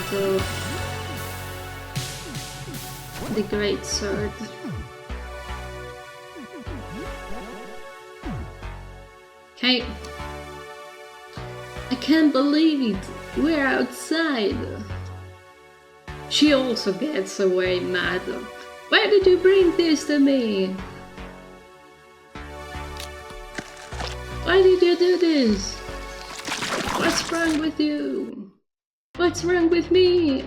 the great sword. Okay. I can't believe it. We're outside. She also gets very mad. Why did you bring this to me? Why did you do this? What's wrong with you? What's wrong with me?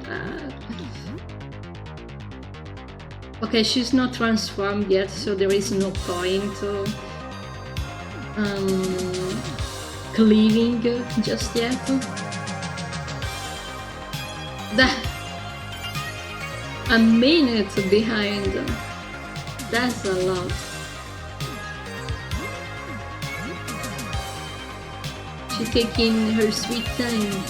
Okay, she's not transformed yet, so there is no point cleaving just yet. A minute behind. That's a lot. She's taking her sweet time.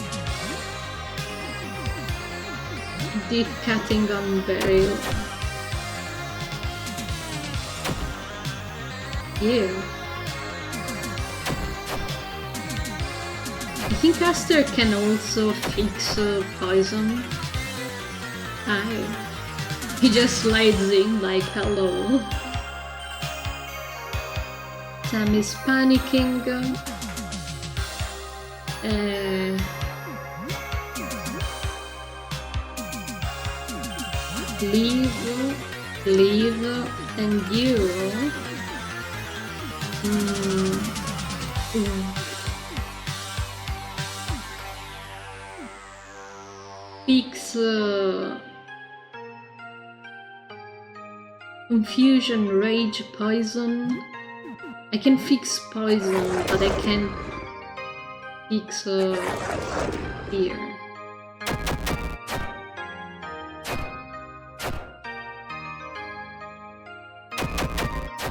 Deep cutting on burial. Ew. I think Aster can also fix poison. Hi. He just slides in like hello. Sam is panicking. Cleave, and you. Fix confusion, rage, poison. I can fix poison, but I can't fix fear.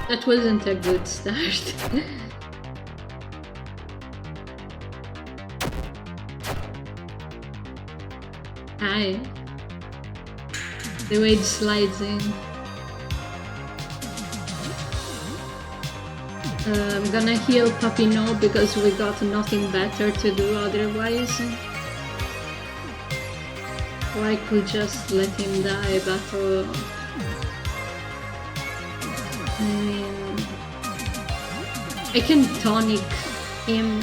That wasn't a good start. Hi. The way it slides in. I'm gonna heal Papino because we got nothing better to do otherwise. Or I could just let him die, but I mean, I can tonic him.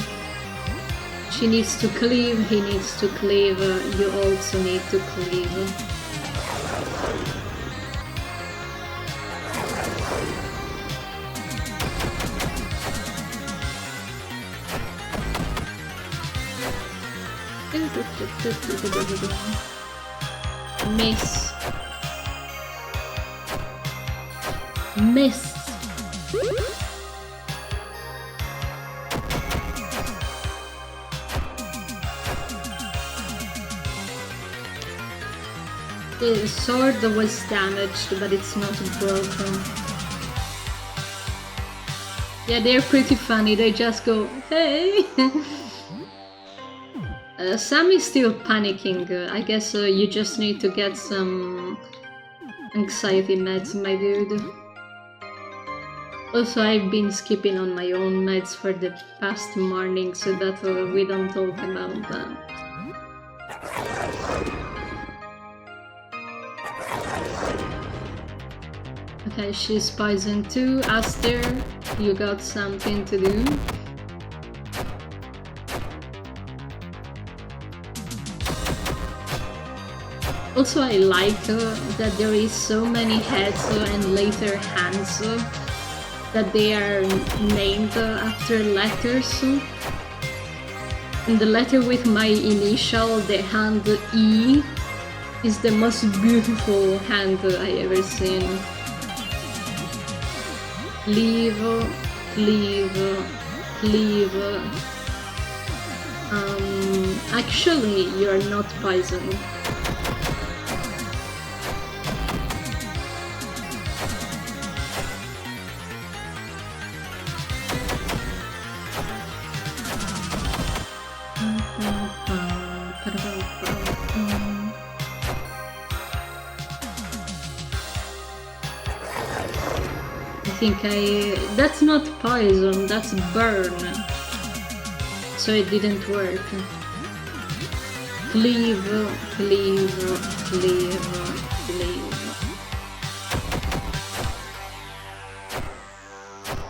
She needs to cleave, he needs to cleave, you also need to cleave. Miss. Miss. The sword was damaged, but it's not broken. Yeah, they're pretty funny, they just go, hey! Sam is still panicking. I guess you just need to get some anxiety meds, my dude. Also, I've been skipping on my own meds for the past morning, so that we don't talk about that. Okay, she's poisoned too. Aster, you got something to do. Also, I like that there is so many heads and later hands that they are named after letters. And the letter with my initial, the hand E, is the most beautiful hand I ever seen. Cleave, cleave, cleave. Actually, you're not poisoned. That's not poison, that's burn. So it didn't work. Cleave, cleave, cleave, cleave.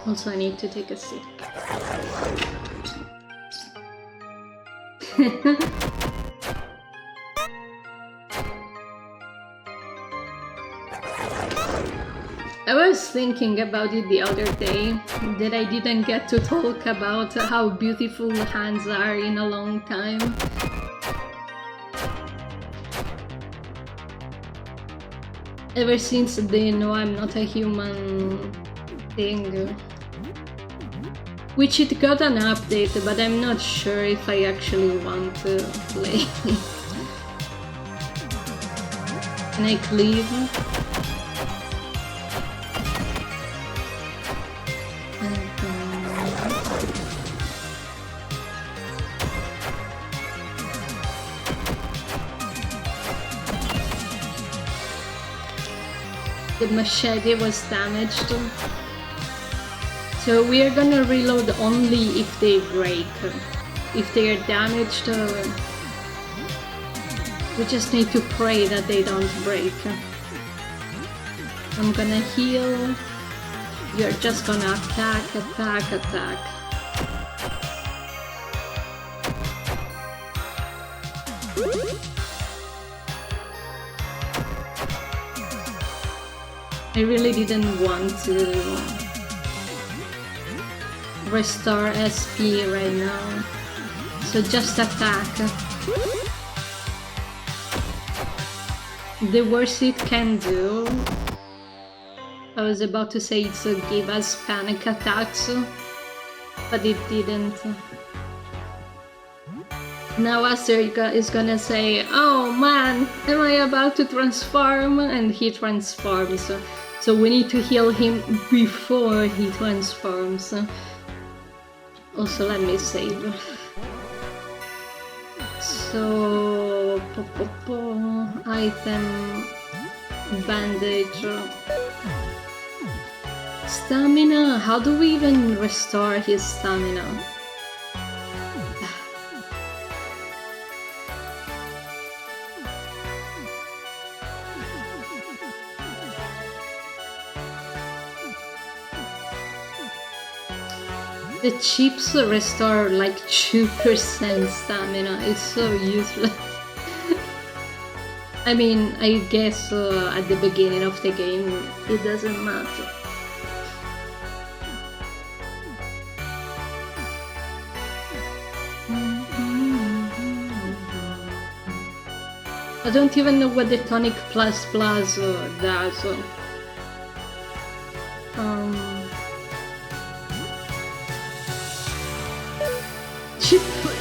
Also, I need to take a sip. I was thinking about it the other day, that I didn't get to talk about how beautiful hands are in a long time. Ever since they know I'm not a human thing. Which it got an update, but I'm not sure if I actually want to play. Can I cleave? The machete was damaged. So we are gonna reload only if they break. If they are damaged, we just need to pray that they don't break. I'm gonna heal. You're just gonna attack, attack, attack. I really didn't want to restore SP right now. So just attack. The worst it can do, I was about to say it's give us panic attacks, but it didn't. Now Aster is gonna say, oh man, am I about to transform? And he transforms. So we need to heal him before he transforms. Also, let me save. So, item, bandage, stamina. How do we even restore his stamina? The chips restore like 2% stamina. It's so useless. I mean, I guess at the beginning of the game it doesn't matter. I don't even know what the tonic plus plus does.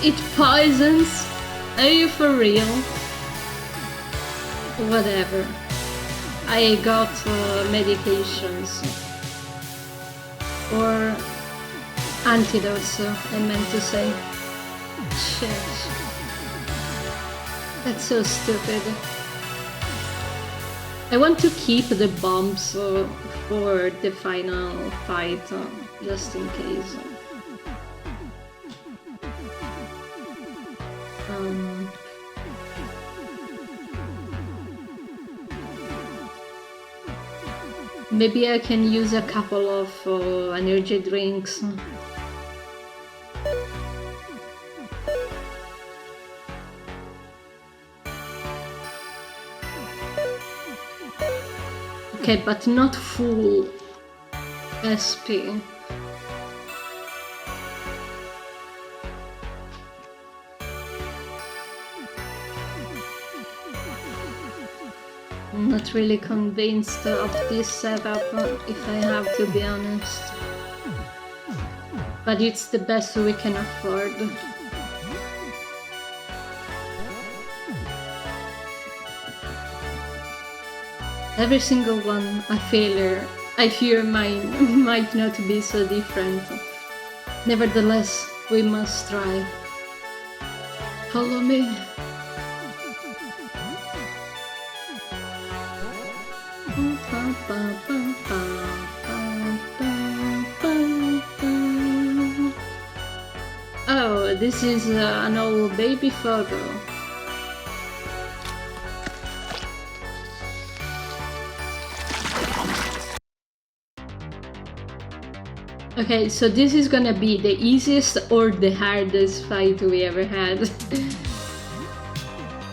It poisons? Are you for real? Whatever. I got medications. Or antidotes, I meant to say. Shit. That's so stupid. I want to keep the bombs for the final fight, just in case. Maybe I can use a couple of energy drinks. Okay, but not full SP. I'm not really convinced of this setup, if I have to be honest. But it's the best we can afford. Every single one a failure. I fear mine might not be so different. Nevertheless, we must try. Follow me. Oh, this is an old baby photo. Okay, so this is gonna be the easiest or the hardest fight we ever had.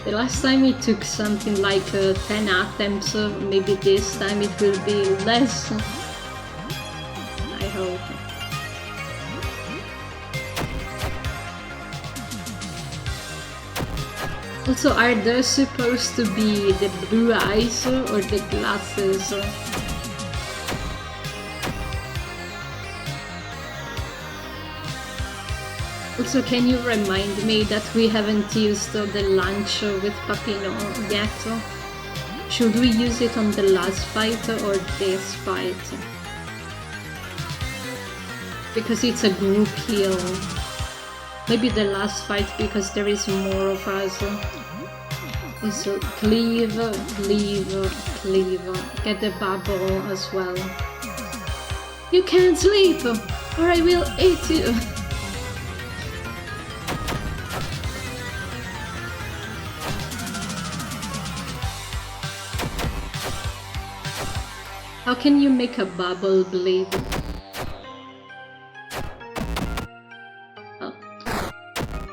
The last time it took something like 10 attempts, maybe this time it will be less. I hope. Also, are there supposed to be the blue eyes or the glasses? Also, can you remind me that we haven't used the lunch with Papino yet? Should we use it on the last fight or this fight? Because it's a group heal. Maybe the last fight because there is more of us. So cleave, cleave, cleave. Get the bubble as well. You can't sleep or I will eat you. How can you make a bubble bleed? Oh.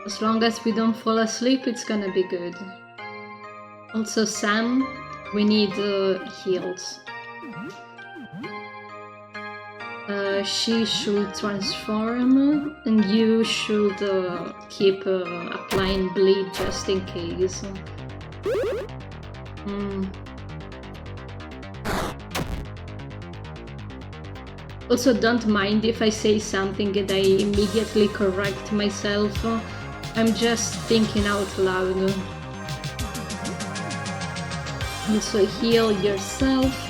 As long as we don't fall asleep, it's gonna be good. Also, Sam, we need heals. She should transform, and you should keep applying bleed just in case. Also, don't mind if I say something and I immediately correct myself. I'm just thinking out loud. So heal yourself,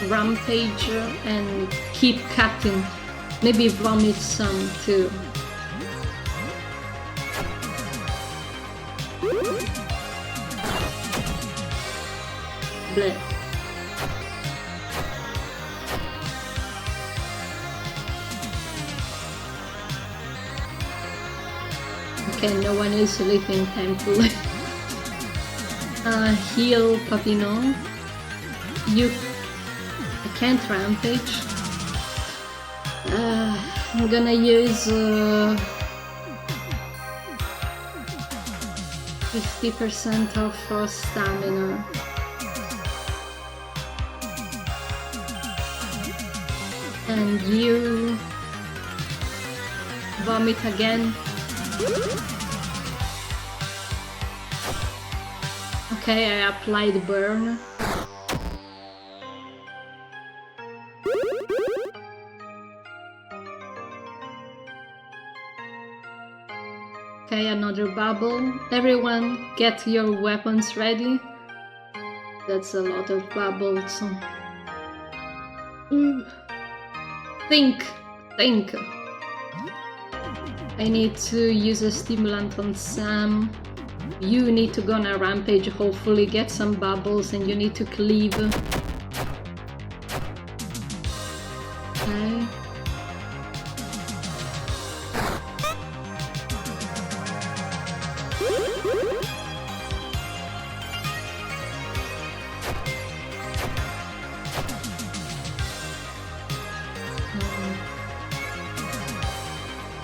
rampage, and keep cutting. Maybe vomit some too. Bleh. Okay, no one is sleeping, thankfully. Heal Papillon. I can't rampage. I'm gonna use 50% of stamina. And you vomit again. Okay, I applied burn. Okay, another bubble. Everyone, get your weapons ready. That's a lot of bubbles. Think. I need to use a stimulant on Sam. You need to go on a rampage, hopefully get some bubbles, and you need to cleave. Okay.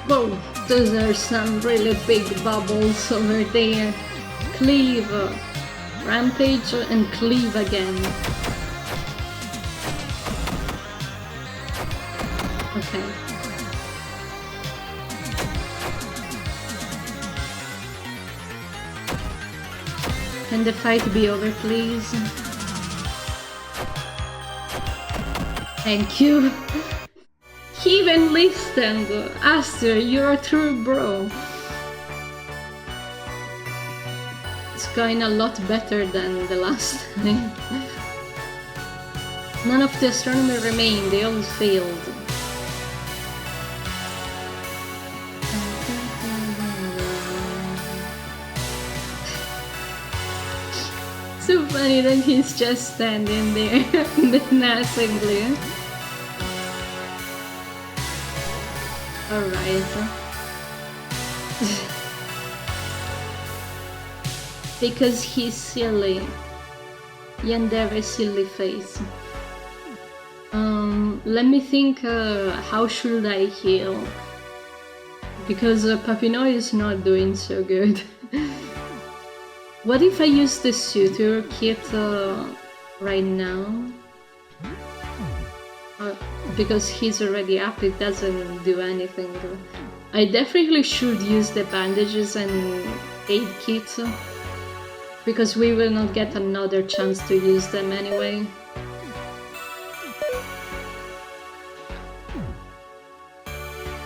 Whoa, those are some really big bubbles over there. Cleave, rampage, and cleave again. Okay. Can the fight be over, please? Thank you. He even listened. Aster, you're a true bro. It's going a lot better than the last time. None of the astronomers remain, they all failed. So funny that he's just standing there menacingly. Alright. Because he's silly. Yandere silly face. Let me think, how should I heal? Because Papillon is not doing so good. What if I use the suitor kit right now? Because he's already up, it doesn't do anything. I definitely should use the bandages and aid kit, because we will not get another chance to use them anyway.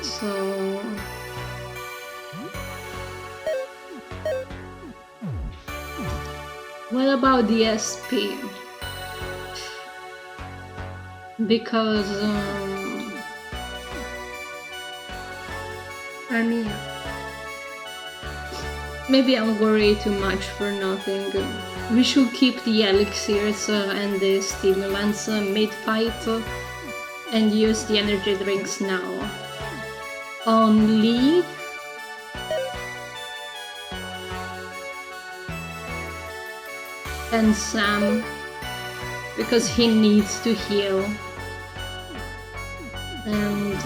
So... what about the SP? Because I mean, maybe I'm worried too much for nothing. We should keep the elixirs and the stimulants mid-fight and use the energy drinks now. On Lee, and Sam, because he needs to heal. And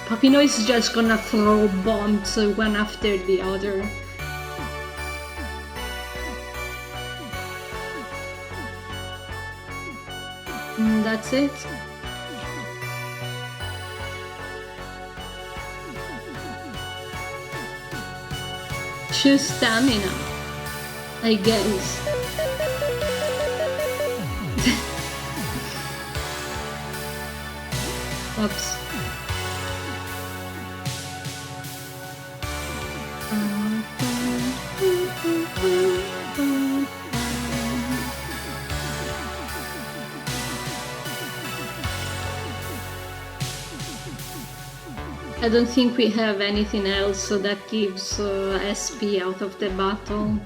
Papillon is just gonna throw bombs one after the other. That's it. Choose stamina, I guess. Oops. I don't think we have anything else that gives SP out of the battle.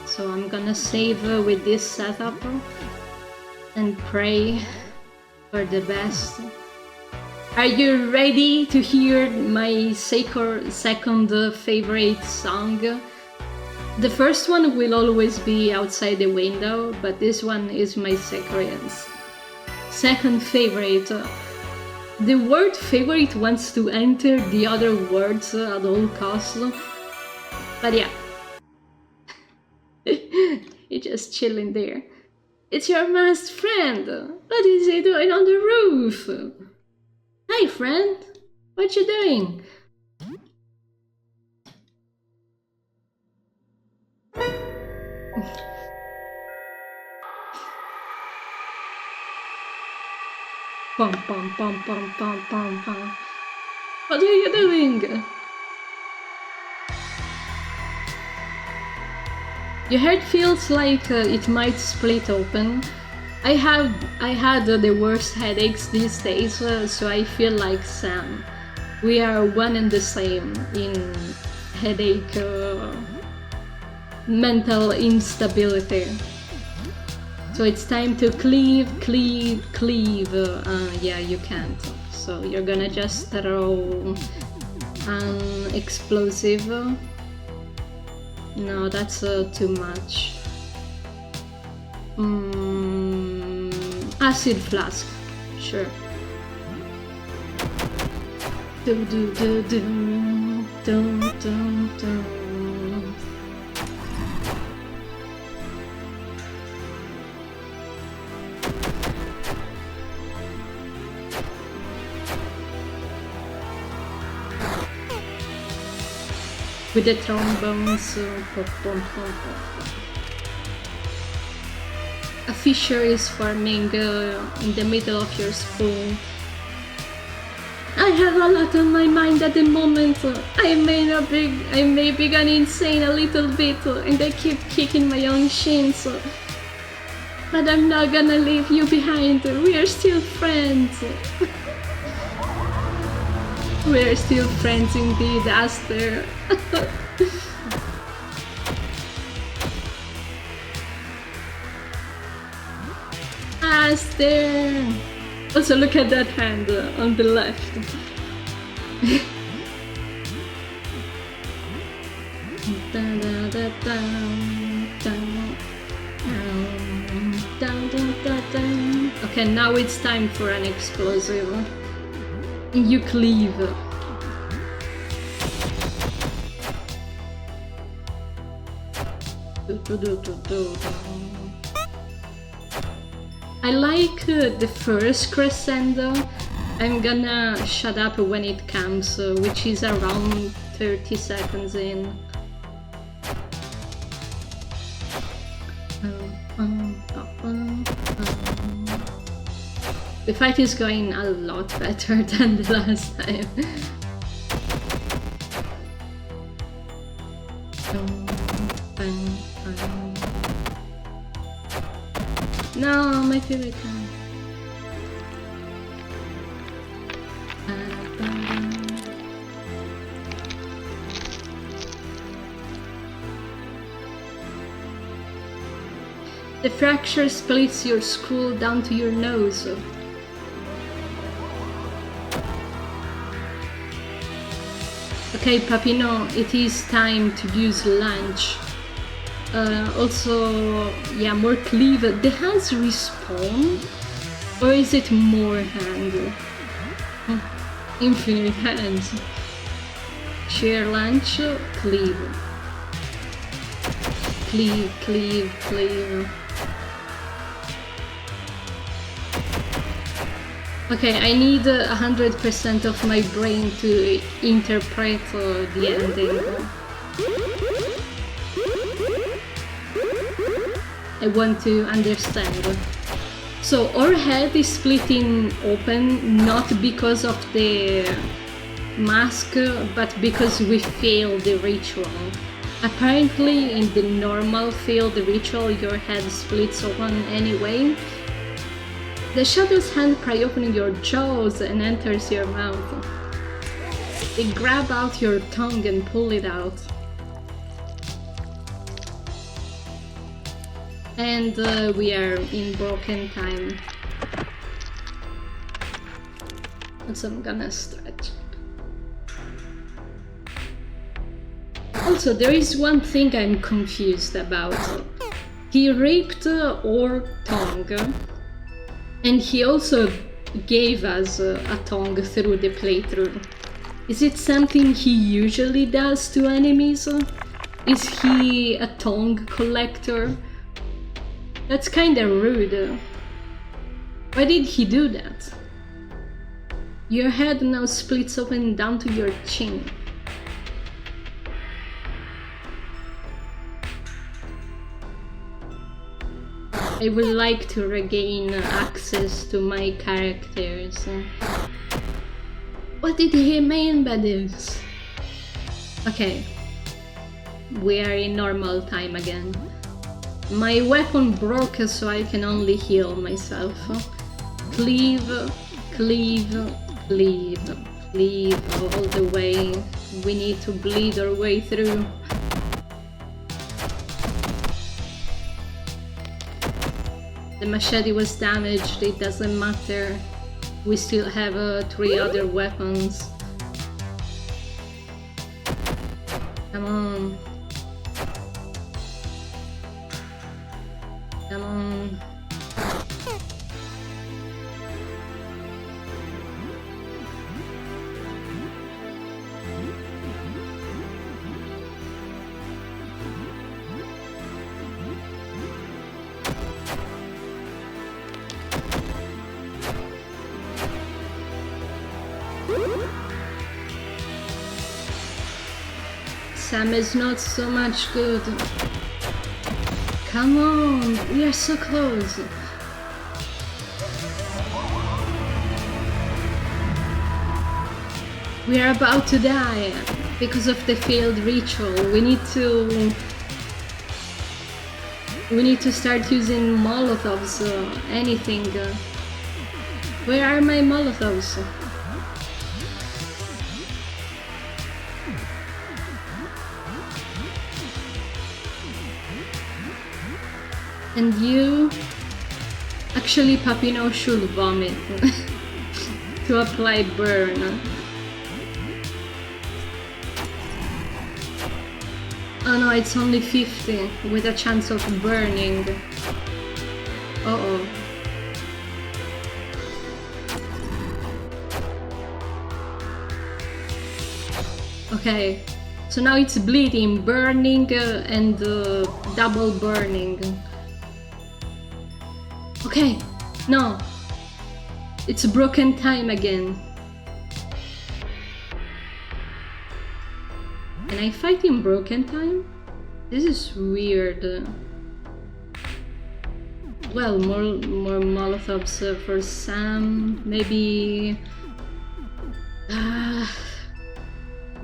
So I'm gonna save with this setup and pray for the best. Are you ready to hear my second favorite song? The first one will always be Outside the Window, but this one is my second favorite. The word favorite wants to enter the other words at all costs. But yeah, you're just chilling there. It's your masked friend. What is he doing on the roof? Hi, friend. What you doing? Pom pom pom pom pom pom pom. What are you doing? Your head feels like it might split open. I had the worst headaches these days, so I feel like Sam. We are one and the same in headache, mental instability. So it's time to cleave. Yeah, you can't. So you're gonna just throw an explosive. No, that's too much. Acid flask, sure. Do do do do do do do. With the trombones, pom, pom, pom, pom. A fissure is forming in the middle of your spoon. I have a lot on my mind at the moment. I may be gone insane a little bit, and I keep kicking my own shins. But I'm not gonna leave you behind. We are still friends. We're still friends indeed, Aster. Aster! Also, look at that hand on the left. Okay, now it's time for an explosive. You cleave. I like the first crescendo. I'm gonna shut up when it comes, which is around 30 seconds in. The fight is going a lot better than the last time. No, my favorite time. The fracture splits your skull down to your nose. Okay, Papino, it is time to use lunch. Also, yeah, more cleave. The hands respawn? Or is it more hand? Infinite hands. Share lunch, cleave. Cleave. Okay, I need 100% of my brain to interpret the ending. I want to understand. So our head is splitting open not because of the mask, but because we failed the ritual. Apparently in the normal failed ritual your head splits open anyway. The shadow's hand pry open your jaws and enters your mouth. They grab out your tongue and pull it out. And we are in broken time. So I'm gonna stretch. Also, there is one thing I'm confused about. He raped our tongue. And he also gave us a tongue through the playthrough. Is it something he usually does to enemies? Is he a tongue collector? That's kinda rude. Why did he do that? Your head now splits open down to your chin. I would like to regain access to my characters. What did he mean by this? Okay, we are in normal time again. My weapon broke, so I can only heal myself. Cleave, cleave, cleave, cleave all the way. We need to bleed our way through. The machete was damaged, it doesn't matter. We still have 3 other weapons. Come on. Come on. Sam is not so much good. Come on, we are so close. We are about to die because of the failed ritual. We need to start using Molotovs, anything. Where are my Molotovs? And you... Actually, Papino should vomit to apply burn. Oh no, it's only 50 with a chance of burning. Uh-oh. Okay, so now it's bleeding, burning, and double burning. Okay, no, it's broken time again. Can I fight in broken time? This is weird. Well, more Molotovs for Sam, maybe...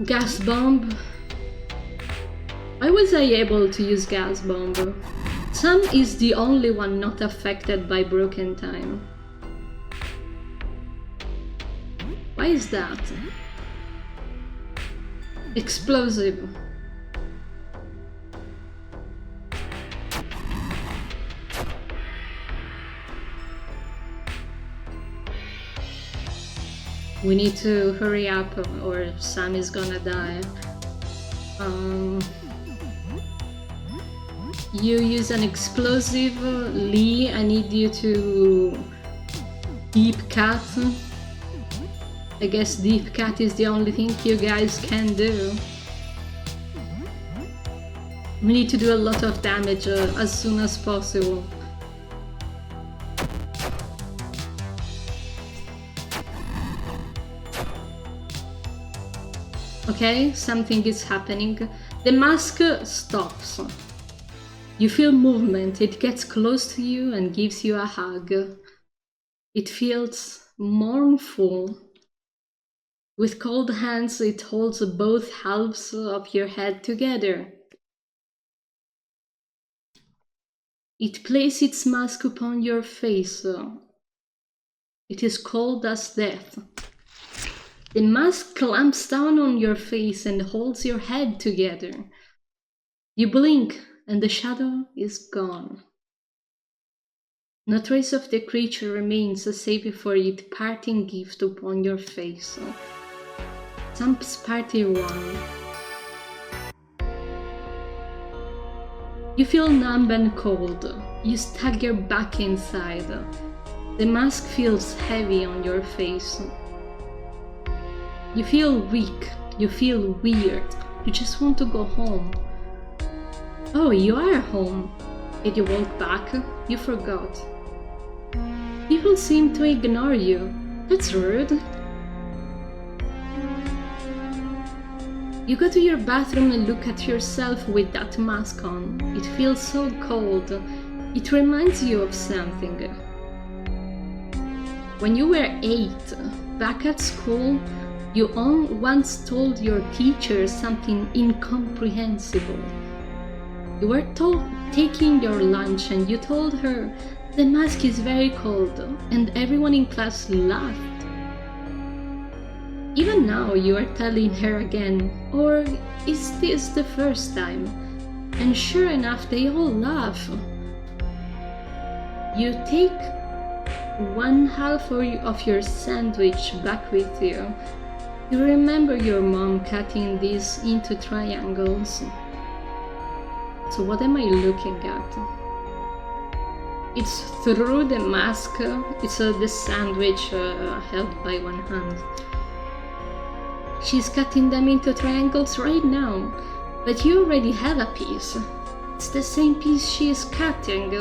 gas bomb? Why was I able to use gas bomb? Sam is the only one not affected by broken time. Why is that? Explosive. We need to hurry up or Sam is gonna die. You use an explosive. Lee, I need you to deep cut. I guess deep cut is the only thing you guys can do. We need to do a lot of damage as soon as possible. Okay, something is happening. The mask stops. You feel movement. It gets close to you and gives you a hug. It feels mournful. With cold hands, it holds both halves of your head together. It places its mask upon your face. It is cold as death. The mask clamps down on your face and holds your head together. You blink, and the shadow is gone. No trace of the creature remains save for its parting gift upon your face. Sam's party 1. You feel numb and cold. You stagger back inside. The mask feels heavy on your face. You feel weak. You feel weird. You just want to go home. Oh, you are home. Did you walk back? You forgot. People seem to ignore you. That's rude. You go to your bathroom and look at yourself with that mask on. It feels so cold. It reminds you of something. When you were 8, back at school, you once told your teacher something incomprehensible. You were taking your lunch and you told her, "The mask is very cold," and everyone in class laughed. Even now you are telling her again, or is this the first time? And sure enough, they all laugh. You take one half of your sandwich back with you. You remember your mom cutting these into triangles. So what am I looking at? It's through the mask. It's the sandwich held by one hand. She's cutting them into triangles right now, but you already have a piece. It's the same piece she is cutting.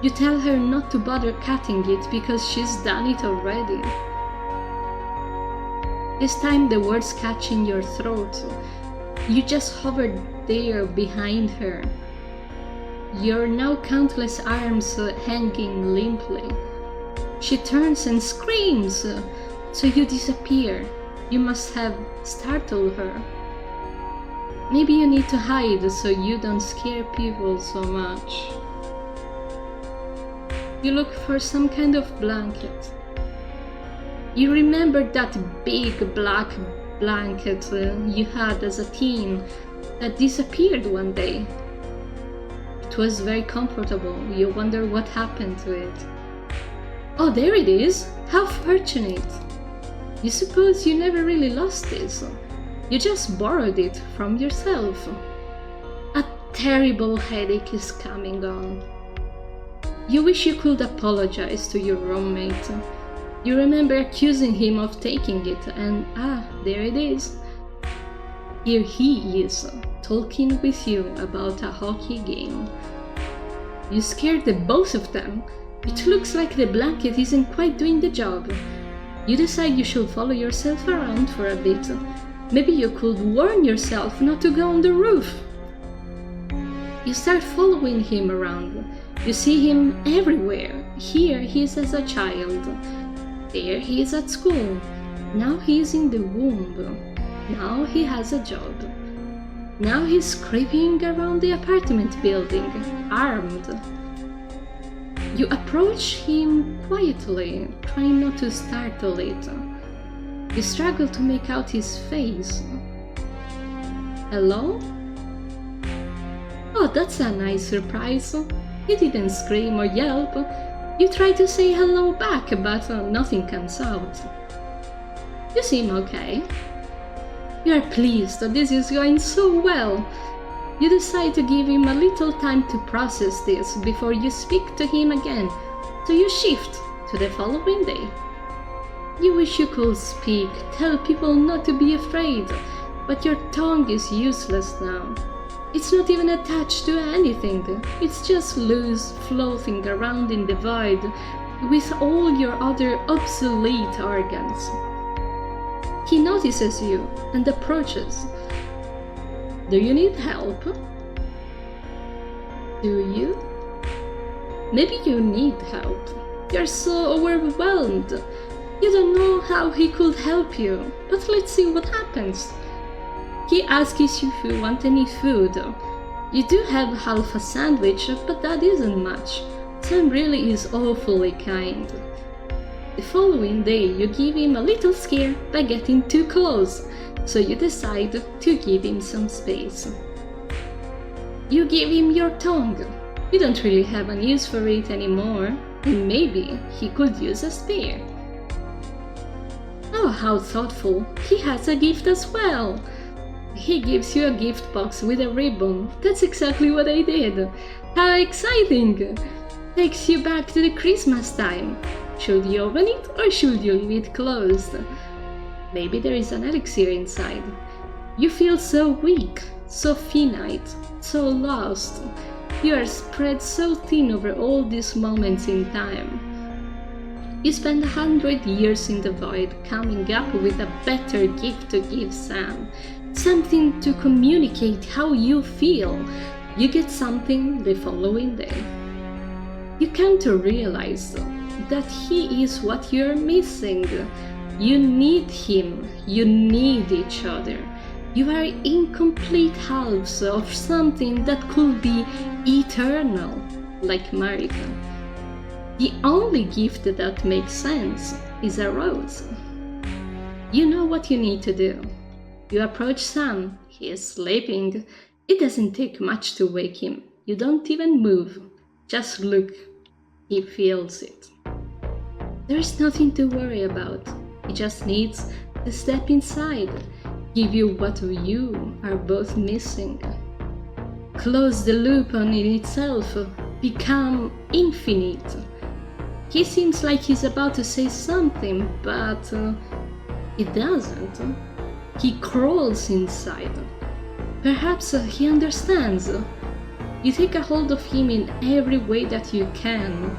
You tell her not to bother cutting it because she's done it already. This time the words catch in your throat. You just hovered there behind her. Your now countless arms hanging limply. She turns and screams, so you disappear. You must have startled her. Maybe you need to hide so you don't scare people so much. You look for some kind of blanket. You remember that big black blanket you had as a teen that disappeared one day. It was very comfortable. You wonder what happened to it. Oh, there it is! How fortunate! You suppose you never really lost this. You just borrowed it from yourself. A terrible headache is coming on. You wish you could apologize to your roommate. You remember accusing him of taking it, and there it is. Here he is, talking with you about a hockey game. You scared the both of them. It looks like the blanket isn't quite doing the job. You decide you should follow yourself around for a bit. Maybe you could warn yourself not to go on the roof. You start following him around. You see him everywhere. Here he is as a child. There he is at school. Now he is in the womb. Now he has a job. Now he's creeping around the apartment building, armed. You approach him quietly, trying not to startle it. You struggle to make out his face. Hello? Oh, that's a nice surprise. You didn't scream or yelp. You try to say hello back, but nothing comes out. You seem okay. You are pleased that this is going so well. You decide to give him a little time to process this before you speak to him again, so you shift to the following day. You wish you could speak, tell people not to be afraid, but your tongue is useless now. It's not even attached to anything, it's just loose, floating around in the void with all your other obsolete organs. He notices you and approaches. Do you need help? Do you? Maybe you need help. You're so overwhelmed. You don't know how he could help you, but let's see what happens. He asks you if you want any food. You do have half a sandwich, but that isn't much. Sam really is awfully kind. The following day, you give him a little scare by getting too close, so you decide to give him some space. You give him your tongue. You don't really have an use for it anymore, and maybe he could use a spear. Oh, how thoughtful! He has a gift as well! He gives you a gift box with a ribbon. That's exactly what I did. How exciting! Takes you back to the Christmas time. Should you open it or should you leave it closed? Maybe there is an elixir inside. You feel so weak, so finite, so lost. You are spread so thin over all these moments in time. You spend 100 years in the void coming up with a better gift to give Sam. Something to communicate how you feel. You get something the following day. You come to realize that he is what you're missing. You need him. You need each other. You are incomplete halves of something that could be eternal, like Marika. The only gift that makes sense is a rose. You know what you need to do. You approach Sam. He is sleeping. It doesn't take much to wake him. You don't even move. Just look. He feels it. There is nothing to worry about. He just needs to step inside, give you what you are both missing. Close the loop on it itself, become infinite. He seems like he's about to say something, but he doesn't. He crawls inside. Perhaps he understands. You take a hold of him in every way that you can.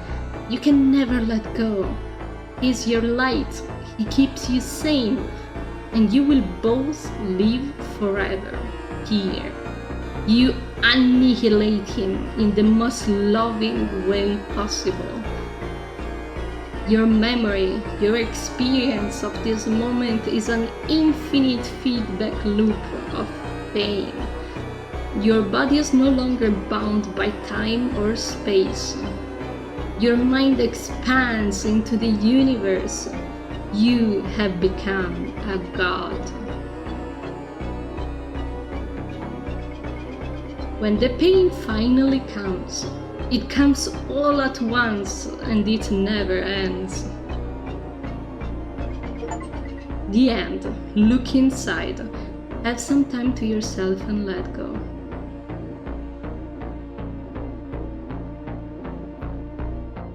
You can never let go. He's your light. He keeps you sane. And you will both live forever here. You annihilate him in the most loving way possible. Your memory, your experience of this moment is an infinite feedback loop of pain. Your body is no longer bound by time or space. Your mind expands into the universe. You have become a god. When the pain finally comes, it comes all at once and it never ends. The end. Look inside. Have some time to yourself and let go.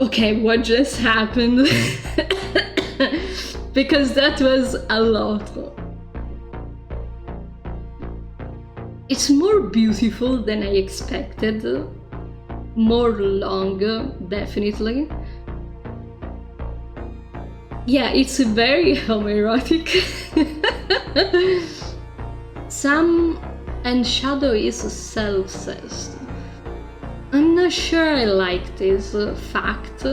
Okay, what just happened? Because that was a lot. It's more beautiful than I expected. More long, definitely. Yeah, it's very homoerotic. Sam and Shadow is self-obsessed. I'm not sure I like this fact.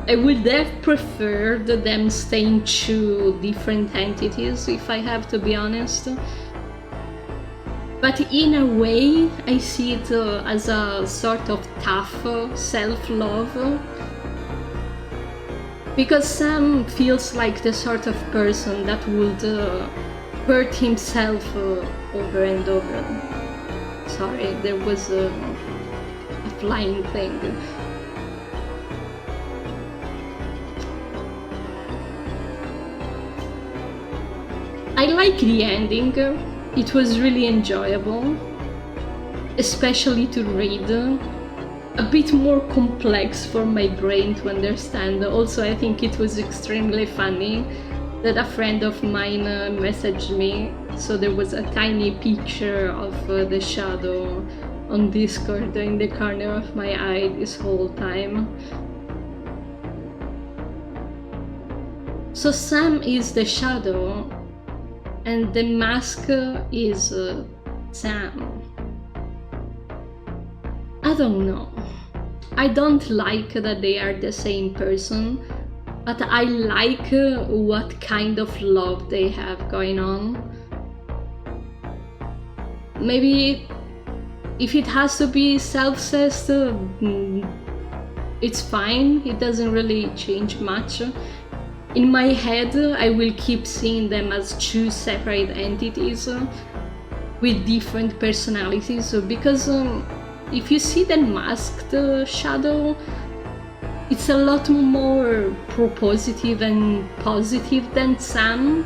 I would have preferred them staying two different entities, if I have to be honest. But in a way, I see it as a sort of tough self-love. Because Sam feels like the sort of person that would hurt himself over and over. Sorry, there was a flying thing. I like the ending. It was really enjoyable, especially to read. A bit more complex for my brain to understand. Also, I think it was extremely funny that a friend of mine messaged me. So there was a tiny picture of the shadow on Discord in the corner of my eye this whole time. So Sam is the shadow, and the mask is Sam. I don't know. I don't like that they are the same person, but I like what kind of love they have going on. Maybe if it has to be self-obsessed, it's fine. It doesn't really change much. In my head, I will keep seeing them as two separate entities with different personalities. Because if you see the masked Shadow, it's a lot more propositive and positive than Sam.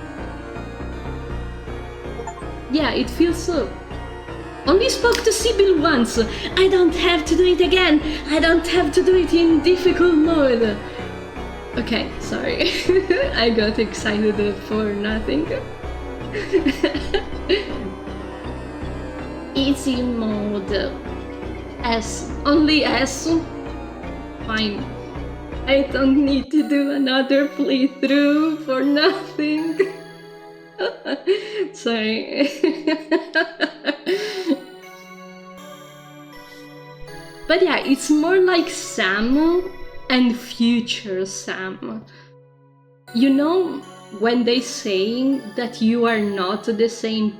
Yeah, it feels only spoke to Sibyl once. I don't have to do it again. I don't have to do it in difficult mode. Okay, sorry. I got excited for nothing. Easy mode. S. Only S. Fine. I don't need to do another playthrough for nothing. Sorry. But yeah, it's more like Sam and future Sam. You know, when they say that you are not the same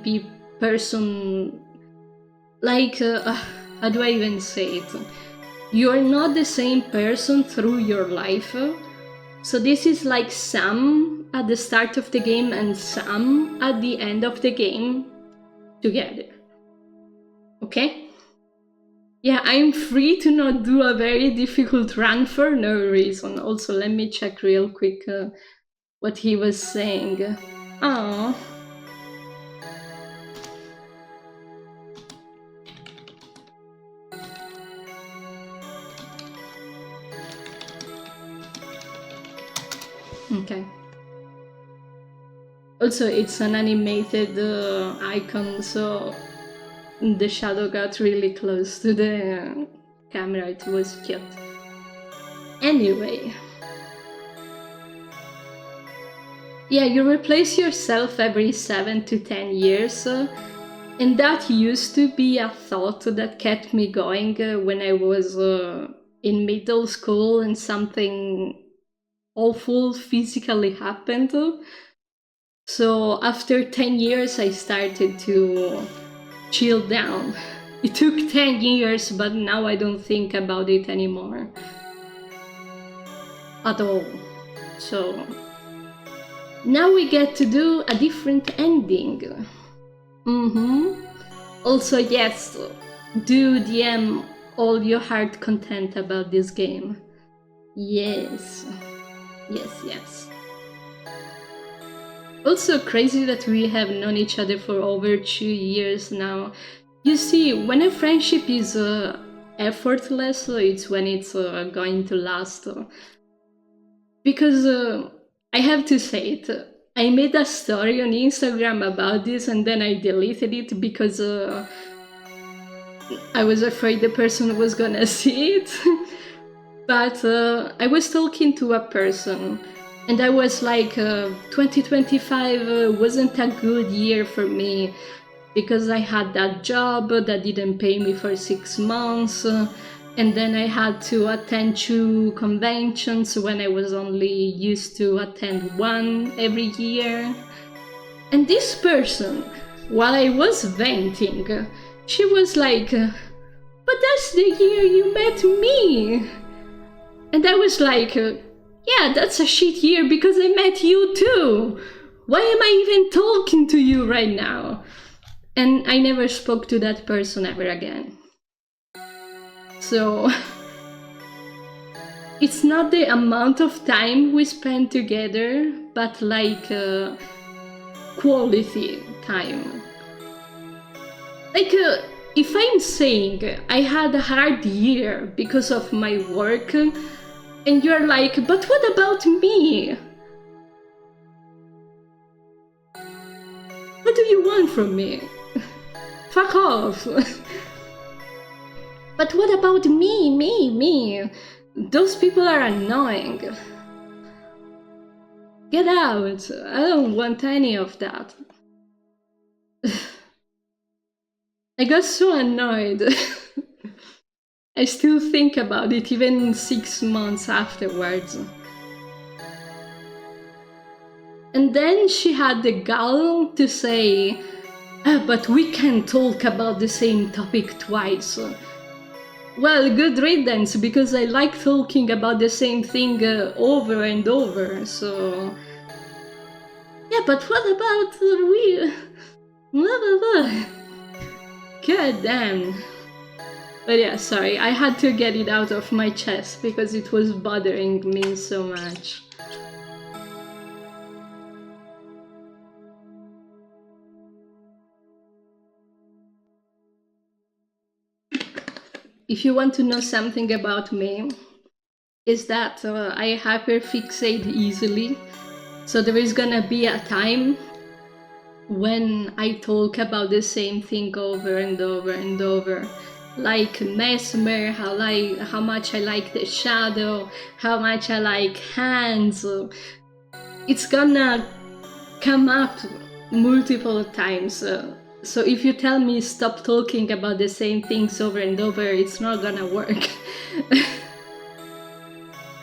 person, like, how do I even say it? You are not the same person through your life. So this is like Sam at the start of the game and Sam at the end of the game together. Okay? Yeah, I'm free to not do a very difficult run for no reason. Also, let me check real quick what he was saying. Oh. Okay. Also, it's an animated icon, so the shadow got really close to the camera. It was cute. Anyway. Yeah, you replace yourself every 7 to 10 years. And that used to be a thought that kept me going when I was in middle school and something awful physically happened. So after 10 years, I started to chill down. It took 10 years, but now I don't think about it anymore. At all. So now we get to do a different ending. Also, yes, do DM all your heart content about this game. Yes. Yes. Also crazy that we have known each other for over 2 years now. You see, when a friendship is effortless, it's when it's going to last. Because I have to say it, I made a story on Instagram about this and then I deleted it because I was afraid the person was gonna see it. But I was talking to a person and I was like, 2025 wasn't a good year for me because I had that job that didn't pay me for 6 months. And then I had to attend 2 conventions when I was only used to attend 1 every year. And this person, while I was venting, she was like, but that's the year you met me. And I was like, yeah, that's a shit year because I met you too. Why am I even talking to you right now? And I never spoke to that person ever again. So it's not the amount of time we spend together, but like quality time. Like if I'm saying I had a hard year because of my work, and you're like, but what about me? What do you want from me? Fuck off. But what about me? Those people are annoying. Get out. I don't want any of that. I got so annoyed. I still think about it even 6 months afterwards. And then she had the gall to say, "Ah, but we can't talk about the same topic twice." Well, good riddance, because I like talking about the same thing over and over, so. Yeah, but what about we? Blah, blah, blah. God damn. But yeah, sorry, I had to get it out of my chest because it was bothering me so much. If you want to know something about me, is that I hyperfixate easily. So there is gonna be a time when I talk about the same thing over and over and over. Like Mesmer, how much I like the shadow, how much I like hands. It's gonna come up multiple times. So if you tell me stop talking about the same things over and over, it's not gonna work.